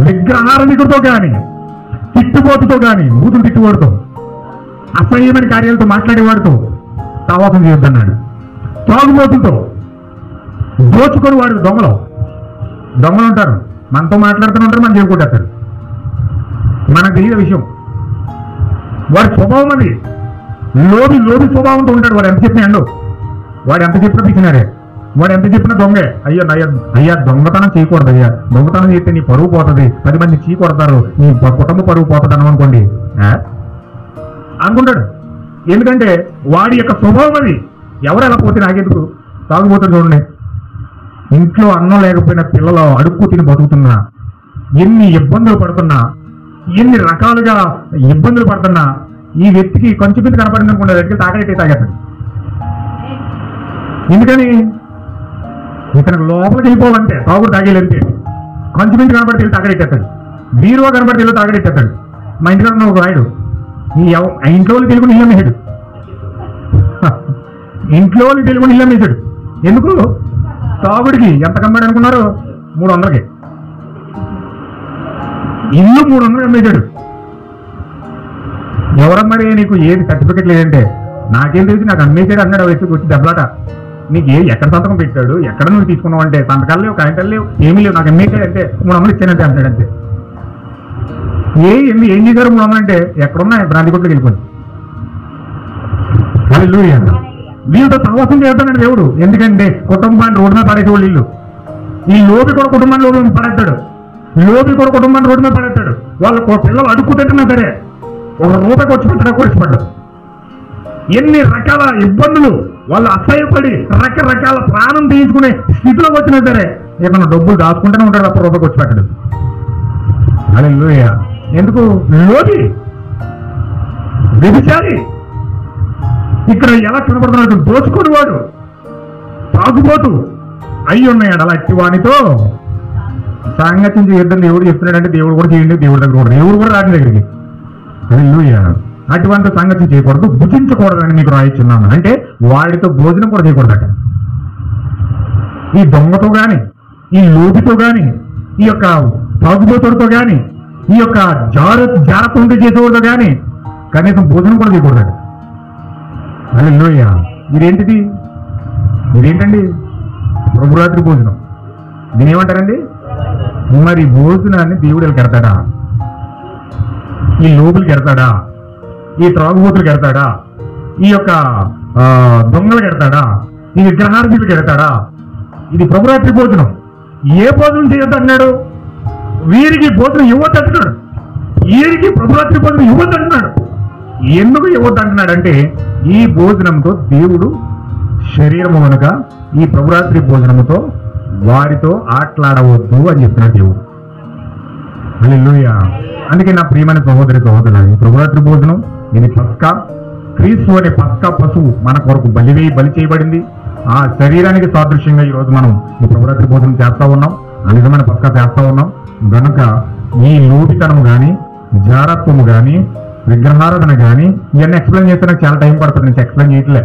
విగ్రహారాధికుడితో కానీ, తిట్టుబోతుతో కానీ, బూతులు తిట్టుబోడుతో, అసహ్యమైన కార్యాలతో మాట్లాడేవాడితో సహవాసం చేయొద్దన్నాడు. త్రాగుబోతులతో, దోచుకొని వాడు దొంగలు ఉంటారు, మనతో మాట్లాడుతూనే ఉంటారు, మనం చేరుకుంటారు. మనకు తెలియదు విషయం. వాడి స్వభావం అది లోబి స్వభావంతో ఉంటాడు. వాడు ఎంత చెప్పినా ఎండు, వాడు ఎంత చెప్పినా పిసినారే, వాడు ఎంత చెప్పినా దొంగే. అయ్యా దొంగతనం చేయకూడదు అయ్యా, దొంగతనం చేస్తే నీ పరువు పోతుంది, 10 మంది చీ కొడతారు, నీ కుటుంబ పరువు పోతుంది అని అనుకోండి అనుకుంటాడు. ఎందుకంటే వాడి యొక్క స్వభావం అది. ఎవరు ఎలా పోతే నాకెందుకు? తాగుబోతుంది చూడండి. ఇంట్లో అన్నం లేకపోయినా పిల్లలు అడుక్కు తిని బతుకుతున్నా, ఎన్ని ఇబ్బందులు పడుతున్నా, ఎన్ని రకాలుగా ఇబ్బందులు పడుతున్నా, ఈ వ్యక్తికి కొంచెం మీద కనపడింది అనుకునే వ్యక్తి తాగైతే తాగేస్తాడు. ఎందుకని? ఇతనికి లోపలికి వెళ్ళిపోవాలంటే తాగుడు తాగేలంటే కొంచెం మీద కనపడితే వెళ్ళి తాగడెట్టేస్తాడు, బీరువా కనపడితే వెళ్ళి తాగడెట్టేస్తాడు. మా ఇంటిలో ఒక రాయుడు ఇంట్లో వాళ్ళు తెలుగు ఇల్లు అమ్మేశాడు. ఇంట్లో వాళ్ళు తెలుగు ఇల్లు అమ్మేశాడు. ఎందుకు? తాగుడికి ఎంత కమ్మాడు అనుకున్నారు? 300కి ఇల్లు 300 అమ్మేశాడు. ఎవరమ్మారే నీకు ఏది సర్టిఫికెట్ లేదంటే, నాకేం తెలిసి నాకు అమ్మేసాడు అన్నాడు. వ్యక్తికి వచ్చి దెబ్బలాట. నీకు ఎక్కడ సంతకం పెట్టాడు, ఎక్కడ నువ్వు తీసుకున్నావు అంటే, సంతకాలు లేవు, కాగితాలు లేవు, ఏమీ లేవు, నాకు అమ్మేసాడు అంటే 300 ఇచ్చానంటే అంటాడు. అంతే. ఏం చేశారు 300 అంటే, ఎక్కడున్నా బ్రాంతి కొట్టుకు వెళ్ళిపోయింది. వీళ్ళతో సహవాసం చేస్తాడు దేవుడు. ఎందుకంటే కుటుంబాన్ని రోడ్డు మీద పడేసేవాళ్ళు వీళ్ళు. ఈ లోపి కూడా కుటుంబాన్ని రోడ్డు మీద పడేస్తాడు. లోపి కూడా కుటుంబాన్ని రోడ్డు మీద పడేస్తాడు. వాళ్ళ పిల్లలు అడుక్కుతుంటున్నా సరే ఒక రూపాయికి వచ్చి పెట్టడా కూర్చిపడ్డాడు. ఎన్ని రకాల ఇబ్బందులు వాళ్ళు అసహ్యపడి రకరకాల ప్రాణం తీయించుకునే స్థితిలోకి వచ్చినా సరే ఏమన్నా డబ్బులు దాచుకుంటూనే ఉంటాడు తప్ప రూపాయికి వచ్చి పెట్టడు. హల్లెలూయా. ఎందుకు? లోపి వ్యభిచారి. ఇక్కడ ఎలా కనబడుతున్నాడు? దోచుకుని వాడు, తాగుబోతు అయి ఉన్నాడు. అలా వానితో సాంగత్యం చేయొద్దని దేవుడు చెప్తున్నాడంటే దేవుడు కూడా చేయండి. దేవుడి దగ్గర కూడా దేవుడు కూడా రాని దగ్గరికి. హల్లెలూయా. అటువంటి సాంగత్యం చేయకూడదు, భుజించకూడదని మీకు రాయిస్తున్నాను. అంటే వాడితో భోజనం కూడా చేయకూడదట. ఈ దొంగతో గాని, ఈ లోబితో గాని, ఈ యొక్క తాగుబోతుడితో గాని, ఈ యొక్క జారత్వం చేసేవాడితో గాని కనీసం భోజనం కూడా చేయకూడదట. హల్లెలూయా. ఇదేంటండి? ప్రభురాత్రి భోజనం. దీని ఏమంటారండి? మరి భోజనాన్ని దేవుడు కెడతాడా? ఈ లోపులకి ఎడతాడా? ఈ త్రాగుబోతులకు ఎడతాడా? ఈ యొక్క దొంగలకు ఎడతాడా? ఈ విగ్రహార్థులకు ఎడతాడా? ఇది ప్రభురాత్రి భోజనం. ఏ భోజనం చేయొద్దు అన్నాడు? వీరికి భోజనం ఇవ్వద్దు అంటున్నాడు. వీరికి ప్రభురాత్రి భోజనం ఇవ్వద్దు అంటున్నాడు. ఎందుకు ఇవ్వద్దు అంటున్నాడంటే, ఈ భోజనంతో దేవుడు శరీరము కనుక ఈ ప్రభురాత్రి భోజనముతో వారితో ఆటలాడవద్దు అని చెప్తున్నాడు దేవుడు. హల్లెలూయా. అందుకే నా ప్రియమైన సహోదరి సహోదరులు, ఈ ప్రభురాత్రి భోజనం ఇది పస్కా. క్రీస్తు అనే పస్కా పశువు మన కొరకు బలి చేయబడింది. ఆ శరీరానికి సాదృశ్యంగా ఈరోజు మనం ఈ ప్రభురాత్రి భోజనం చేస్తా ఉన్నాం. ఆ నిజమైన పస్కా చేస్తా ఉన్నాం. కనుక ఈ లోపితనము కానీ, జారత్వము కానీ, విగ్రహారాధన కానీ ఇవన్నీ ఎక్స్ప్లెయిన్ చేస్తే నాకు చాలా టైం పడుతుంది. నేను ఎక్స్ప్లెయిన్ చేయట్లే.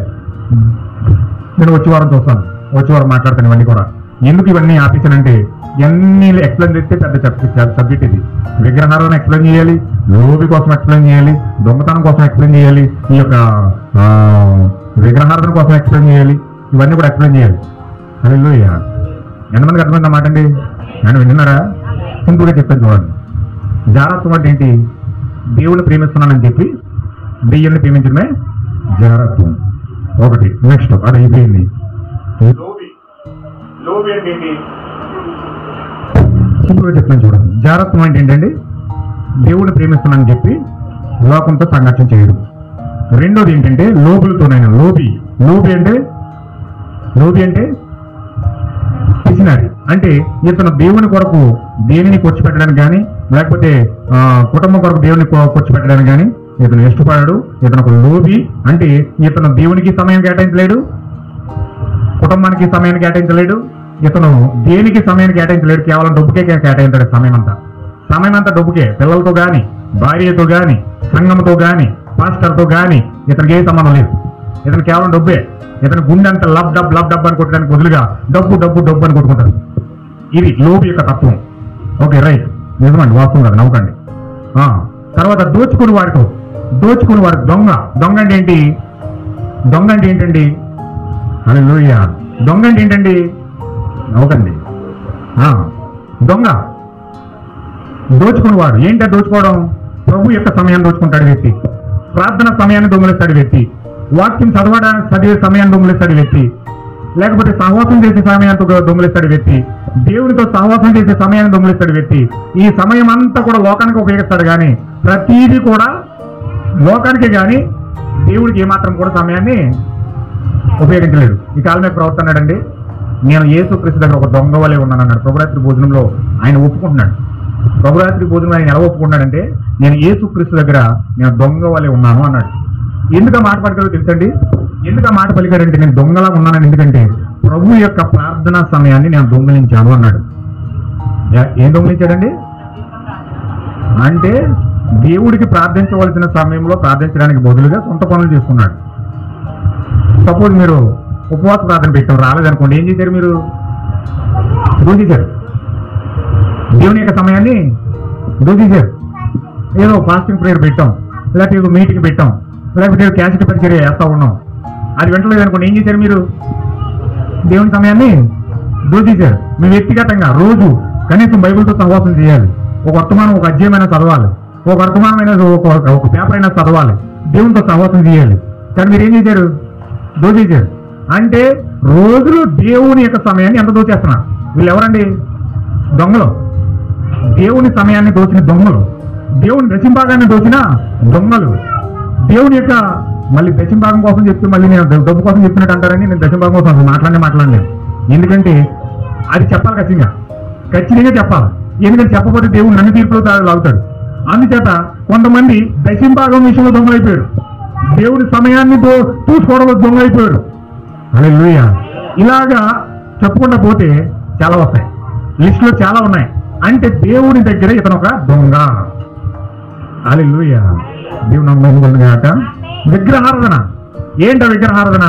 నేను వచ్చే వారం చూస్తాను, వచ్చే వారం మాట్లాడతాను ఇవన్నీ కూడా. ఎందుకు ఇవన్నీ ఆపేసానంటే, ఇవన్నీ ఎక్స్ప్లెయిన్ చేస్తే పెద్ద సబ్జెక్ట్ ఇది. విగ్రహారాధన ఎక్స్ప్లెయిన్ చేయాలి, లోబి కోసం ఎక్స్ప్లెయిన్ చేయాలి, దొంగతనం కోసం ఎక్స్ప్లెయిన్ చేయాలి, ఈ యొక్క విగ్రహారాధన కోసం ఎక్స్ప్లెయిన్ చేయాలి, ఇవన్నీ కూడా ఎక్స్ప్లెయిన్ చేయాలి. హల్లెలూయా. ఎంతమందికి అర్థమైంది మాట అండి? నేను విన్నారా? సింపుల్గా చెప్తాను చూడండి. జారత్వం అంటే ఏంటి? దేవుని ప్రేమిస్తున్నానని చెప్పి దెయ్యాన్ని ప్రేమించడమే జారత్వం. ఒకటి. నెక్స్ట్ అది అయిపోయింది. లోబి అంటే ఏంటి? సింపుల్గా చెప్తాను చూడండి. జారత్వం అంటే ఏంటండి? దేవుడిని ప్రేమిస్తున్నానని చెప్పి లోకంతో సంఘర్షణ చేయడం. రెండోది ఏంటంటే లోబులతోనైనా. లోబి అంటే పిసినారి. అంటే ఇతను దేవుని కొరకు దేనిని కూర్చోపెట్టడానికి కానీ, లేకపోతే కుటుంబం కొరకు దేవుని కూర్చోపెట్టడానికి కానీ ఇతను ఇష్టపడాడు. ఇతను ఒక లోబి. అంటే ఇతను దేవునికి సమయం కేటాయించలేడు, కుటుంబానికి సమయాన్ని కేటాయించలేడు, ఇతను దేనికి సమయాన్ని కేటాయించలేడు. కేవలం డబ్బుకే కేటాయించాడు సమయం అంతా డబ్బుకే. పిల్లలతో కానీ, భార్యతో కానీ, సంఘంతో కానీ, పాస్టర్తో కానీ ఇతనికి ఏ సంబంధం లేదు. ఇతను కేవలం డబ్బే. ఇతను గుండె అంతా లబ్ డబ్ అని కొట్టడానికి బదులుగా డబ్బు అని కొట్టుకుంటారు. ఇది లోబి యొక్క తత్వం. ఓకే, రైట్, నిజమండి, వాస్తవం కాదు, నవ్వకండి. తర్వాత దోచుకుని వారికి దొంగ అంటే ఏంటి? ఏంటండి? హల్లెలూయా. దొంగ అంటే ఏంటండి? నవ్వకండి. దొంగ దోచుకునేవాడు. ఏంటో దోచుకోవడం? ప్రభు యొక్క సమయాన్ని దోచుకుంటాడు వ్యక్తి, ప్రార్థన సమయాన్ని దొంగలిస్తాడు వ్యక్తి, వాక్యం చదివే సమయాన్ని దొంగలిస్తాడు వ్యక్తి, లేకపోతే సహవాసం చేసే సమయాన్ని దొంగలిస్తాడు వ్యక్తి, దేవునితో సహవాసం చేసే సమయాన్ని దొంగలిస్తాడు వ్యక్తి. ఈ సమయం అంతా కూడా లోకానికి ఉపయోగిస్తాడు, కానీ ప్రతీది కూడా లోకానికే, కానీ దేవుడికి ఏమాత్రం కూడా సమయాన్ని ఉపయోగించలేడు. ఈ కాలమే ప్రవక్త అన్నాడండి, నేను యేసుక్రీస్తు దగ్గర ఒక దొంగ వలె ఉన్నాను అన్నాడు. ప్రభురాత్రి భోజనంలో ఆయన ఒప్పుకుంటున్నాడు. ప్రభురాత్రి భోజనంలో ఆయన ఎలా ఒప్పుకుంటున్నాడంటే, నేను యేసుక్రీస్తు దగ్గర నేను దొంగ వలె ఉన్నాను అన్నాడు. ఎందుకు ఆ మాట పలికాడో తెలుసండి? ఎందుకు ఆ మాట పలికాడంటే, నేను దొంగలా ఉన్నానని. ఎందుకంటే ప్రభు యొక్క ప్రార్థనా సమయాన్ని నేను దొంగలించాను అన్నాడు. ఏం దొంగలించాడండి? అంటే దేవుడికి ప్రార్థించవలసిన సమయంలో ప్రార్థించడానికి బదులుగా సొంత పనులు చేసుకున్నాడు. సపోజ్ మీరు ఉపవాస ప్రార్థన పెట్టాం, రాలేదనుకోండి, ఏం చేశారు? మీరు దూచేశారు. దేవుని యొక్క సమయాన్ని దూచేశారు. ఏదో ఫాస్టింగ్ ప్రేయర్ పెట్టాం, లేకపోతే ఏదో మీటింగ్ పెట్టాం, లేకపోతే ఏదో క్యాసెట్ పరిచర్య వేస్తా ఉన్నాం, అది వెంటలేదనుకోండి, ఏం చేశారు? మీరు దేవుని సమయాన్ని దూచేశారు. మీ వ్యక్తిగతంగా రోజు కనీసం బైబిల్తో సహవాసం చేయాలి. ఒక వర్తమానం, ఒక అధ్యాయమైనా చదవాలి, ఒక వర్తమానమైన ఒక పేపర్ అయినా చదవాలి, దేవునితో సహవాసం చేయాలి. కానీ మీరు ఏం చేశారు? దోచేశారు. అంటే రోజులు దేవుని యొక్క సమయాన్ని ఎంత దోచేస్తున్నారు? వీళ్ళు ఎవరండి? దొంగలు. దేవుని సమయాన్ని దోచిన దొంగలు, దేవుని దశంభాగాన్ని దోచిన దొంగలు. దేవుని యొక్క మళ్ళీ దశంభాగం కోసం చెప్తే మళ్ళీ నేను డబ్బు కోసం చెప్పినట్టు అంటారని నేను దశంభాగం కోసం అసలు మాట్లాడలేదు. ఎందుకంటే అది చెప్పాలి, ఖచ్చితంగా చెప్పాలి. ఎందుకంటే చెప్పకపోతే దేవుడు నన్ను తీర్పులో లాగుతాడు. అందుచేత కొంతమంది దశంభాగం విషయంలో దొంగలైపోయారు, దేవుడి సమయాన్ని చూసుకోవడంలో దొంగలైపోయారు. హల్లెలూయా. ఇలాగా చెప్పుకుంటా పోతే చాలా వస్తాయి, లిస్టులో చాలా ఉన్నాయి. అంటే దేవుని దగ్గర ఇతను ఒక దొంగ. హల్లెలూయా. దేవుని నమ్మకం కాక విగ్రహారాధన. ఏంటో విగ్రహారాధన?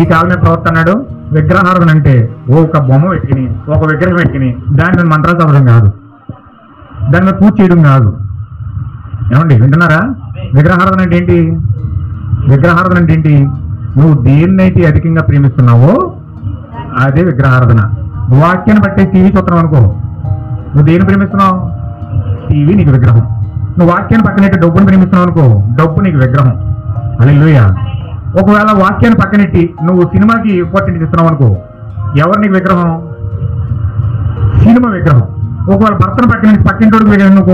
ఈ కాలమే ప్రవక్త అన్నాడు, విగ్రహారాధన అంటే ఒక బొమ్మ పెట్టుకుని, ఒక విగ్రహం పెట్టుకుని దాని మీద మంత్రాలు చదవడం కాదు, దాని మీద పూజ చేయడం కాదు. ఏమండి, వింటున్నారా? విగ్రహారాధన అంటే ఏంటి? విగ్రహారాధన అంటే ఏంటి? నువ్వు దేన్నైతే అధికంగా ప్రేమిస్తున్నావో అదే విగ్రహారాధన. వాక్యాన్ని బట్టే టీవీ చూస్తున్నావు అనుకో, నువ్వు దేన్ని ప్రేమిస్తున్నావు? టీవీ నీకు విగ్రహం. నువ్వు వాక్యాన్ని పక్కనెట్టి డబ్బుని ప్రేమిస్తున్నావు అనుకో, డబ్బు నీకు విగ్రహం. హల్లెలూయా. ఒకవేళ వాక్యాన్ని పక్కనెట్టి నువ్వు సినిమాకి ఇంపార్టెన్స్ ఇస్తున్నావు అనుకో, ఎవరు నీకు విగ్రహం? సినిమా విగ్రహం. ఒకవేళ భర్తను పక్కింటోడికి నువ్వు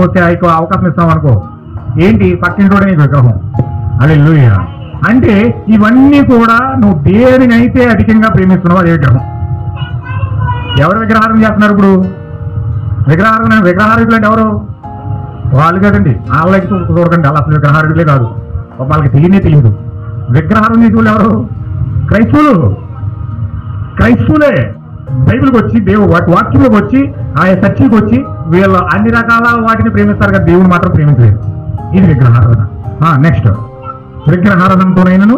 అవకాశం ఇస్తావు అనుకో, ఏంటి? పక్కింటోడే నీకు విగ్రహం. హల్లెలూయా. అంటే ఇవన్నీ కూడా నువ్వు దేనినైతే అధికంగా ప్రేమిస్తున్నావు అదే విగ్రహం. ఎవరు విగ్రహారం చేస్తున్నారు ఇప్పుడు? విగ్రహారకులు అంటే ఎవరు? వాళ్ళు కదండి, వాళ్ళకి చూడకండి, వాళ్ళు అసలు విగ్రహారకులే కాదు, వాళ్ళకి తెలియదు. విగ్రహారం చేసే వాళ్ళు ఎవరు? క్రైస్తవులే. బైబిల్కి వచ్చి వాక్యంలోకి వచ్చి ఆయా చర్చికి వచ్చి వీళ్ళు అన్ని రకాల వాటిని ప్రేమిస్తారు కదా, దేవుని మాత్రం ప్రేమించలేదు. ఇది విగ్రహారాధన. నెక్స్ట్, విగ్రహారాధనతోనైనాను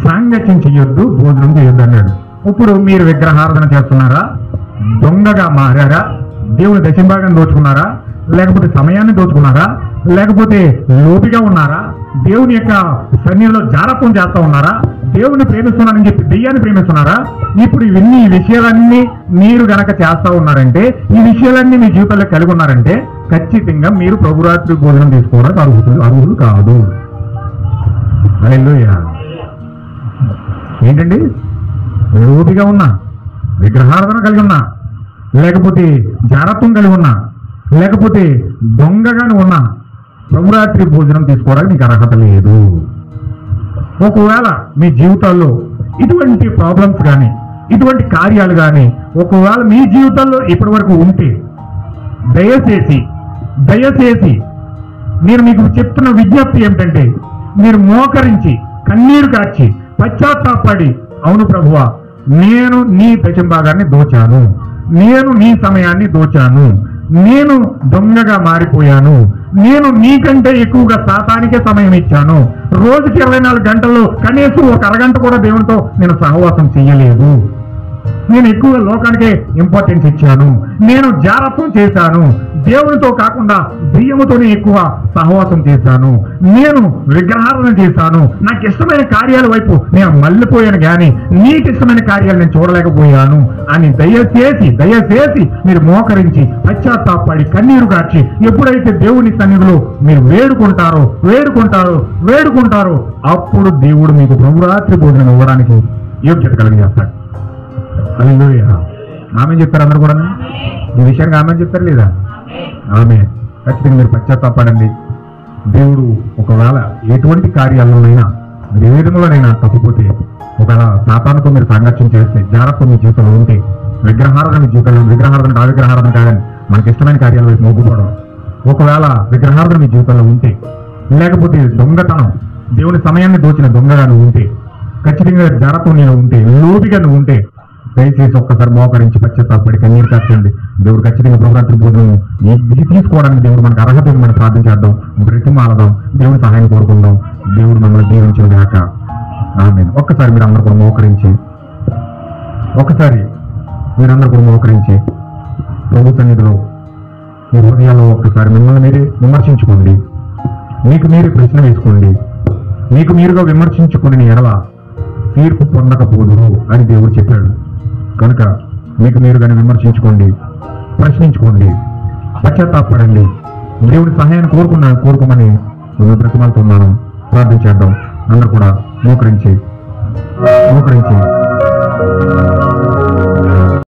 సాంగత్యం చెయ్యొద్దు, భోజనం చేయొద్దు అన్నాడు. ఇప్పుడు మీరు విగ్రహారాధన చేస్తున్నారా? దొంగగా మారారా? దేవుని దశంభాగాన్ని దోచుకున్నారా? లేకపోతే సమయాన్ని దోచుకున్నారా? లేకపోతే లోపిగా ఉన్నారా? దేవుని యొక్క సన్నిధిలో జారత్వం చేస్తా ఉన్నారా? దేవుని ప్రేమిస్తున్నారని చెప్పి దెయ్యాన్ని ప్రేమిస్తున్నారా? ఇప్పుడు ఇవన్నీ ఈ విషయాలన్నీ మీరు గనక చేస్తా ఉన్నారంటే, ఈ విషయాలన్నీ మీ జీవితంలో కలిగి ఉన్నారంటే ఖచ్చితంగా మీరు ప్రభురాత్రి భోజనం తీసుకోవడానికి అర్హులు కాదు. హల్లెలూయా. ఏంటండి? లోపిగా ఉన్నా, విగ్రహారాధన కలిగి ఉన్నా, లేకపోతే జారత్వం కలిగి ఉన్నా, లేకపోతే దొంగగానే ఉన్నా ప్రభురాత్రి భోజనం తీసుకోవడానికి నీకు అర్హత లేదు. ఒకవేళ మీ జీవితాల్లో ఇటువంటి ప్రాబ్లమ్స్ కానీ, ఇటువంటి కార్యాలు కానీ ఒకవేళ మీ జీవితంలో ఇప్పటి వరకు ఉంటే దయచేసి నేను మీకు చెప్తున్న విజ్ఞప్తి ఏమిటంటే, మీరు మోకరించి కన్నీరు కార్చి పశ్చాత్తాపడి, అవును ప్రభువా, నేను నీ దశంభాగాన్ని దోచాను, నేను నీ సమయాన్ని దోచాను, నేను దొంగగా మారిపోయాను, నేను నీకంటే ఎక్కువగా సాతానికే సమయం ఇచ్చాను, రోజుకి 24 గంటల్లో కనీసం ఒక అరగంట కూడా దేవునితో నేను సహవాసం చెయ్యలేదు, నేను ఎక్కువగా లోకానికే ఇంపార్టెన్స్ ఇచ్చాను, నేను జారత్వం చేశాను, దేవునితో కాకుండా దెయ్యముతోనే ఎక్కువ సహవాసం చేశాను, నేను విగ్రహారాధన చేశాను, నాకు ఇష్టమైన కార్యాల వైపు నేను మళ్ళీపోయాను కానీ నీకు ఇష్టమైన కార్యాలు నేను చూడలేకపోయాను అని దయచేసి మీరు మోకరించి పశ్చాత్తాపడి కన్నీరు కార్చి ఎప్పుడైతే దేవుని సన్నిధిలో మీరు వేడుకుంటారో అప్పుడు దేవుడు మీకు ప్రభురాత్రి భోజనం ఇవ్వడానికి యోగ్యత కలిగజేస్తాడు. హల్లెలూయా. ఆమేన్ చెప్తారు అందరూ కూడా? ఈ విషయానికి ఆమేన్ చెప్తారు లేదా? ఆమేన్. ఖచ్చితంగా మీరు పశ్చాత్తాపడండి. దేవుడు ఒకవేళ ఎటువంటి కార్యాలలోనైనా మీరు ఏ విధంలోనైనా తప్పిపోతే, ఒకవేళ సాతానుతో మీరు సాంగత్యం చేస్తే, జాగ్రత్త మీ జీవితంలో ఉంటే, విగ్రహారాధన మీ జీవితంలో, విగ్రహారాధన విగ్రహారాధన కాదని మనకి ఇష్టమైన కార్యాల వైపు మోగుపోవడం, ఒకవేళ విగ్రహారాధన మీ జీవితంలో ఉంటే, లేకపోతే దొంగతనం, దేవుని సమయాన్ని దోచిన దొంగగా నువ్వు ఉంటే, ఖచ్చితంగా జాగ్రత్త నేను ఉంటే, లోబిగా నువ్వు ఉంటే, దయచేసి ఒక్కసారి మోకరించి పశ్చాత్తాపడి కన్నీరు కార్చండి. దేవుడు ఖచ్చితంగా ప్రభురాత్రి భోజనం ఇది తీసుకోవడానికి దేవుడు మనకు అర్హత మనం ప్రార్థన చేద్దాం, బ్రతిమాలదాం, దేవుడి సహాయం కోరుకుందాం. దేవుడు మమ్మల్ని దీవించిన గాక. ఆమేన్. ఒక్కసారి మీరు అందరూ కూడా మోకరించి ప్రభు సన్నిధిలో మీ హృదయాల్లో ఒక్కసారి మిమ్మల్ని మీరే విమర్శించుకోండి. మీకు మీరే ప్రశ్న వేసుకోండి. మీకు మీరుగా విమర్శించుకుని ఎడల తీర్పు పొందకపోదురు అని దేవుడు చెప్పాడు. కనుక మీకు మీరుగానే విమర్శించుకోండి, ప్రశ్నించుకోండి, పశ్చాత్తాపడండి. దేవుడి సహాయాన్ని కోరుకోమని మేము బ్రతిమాలుతున్నాను. ప్రార్థన చేద్దాం. అందరూ కూడా మోకరించి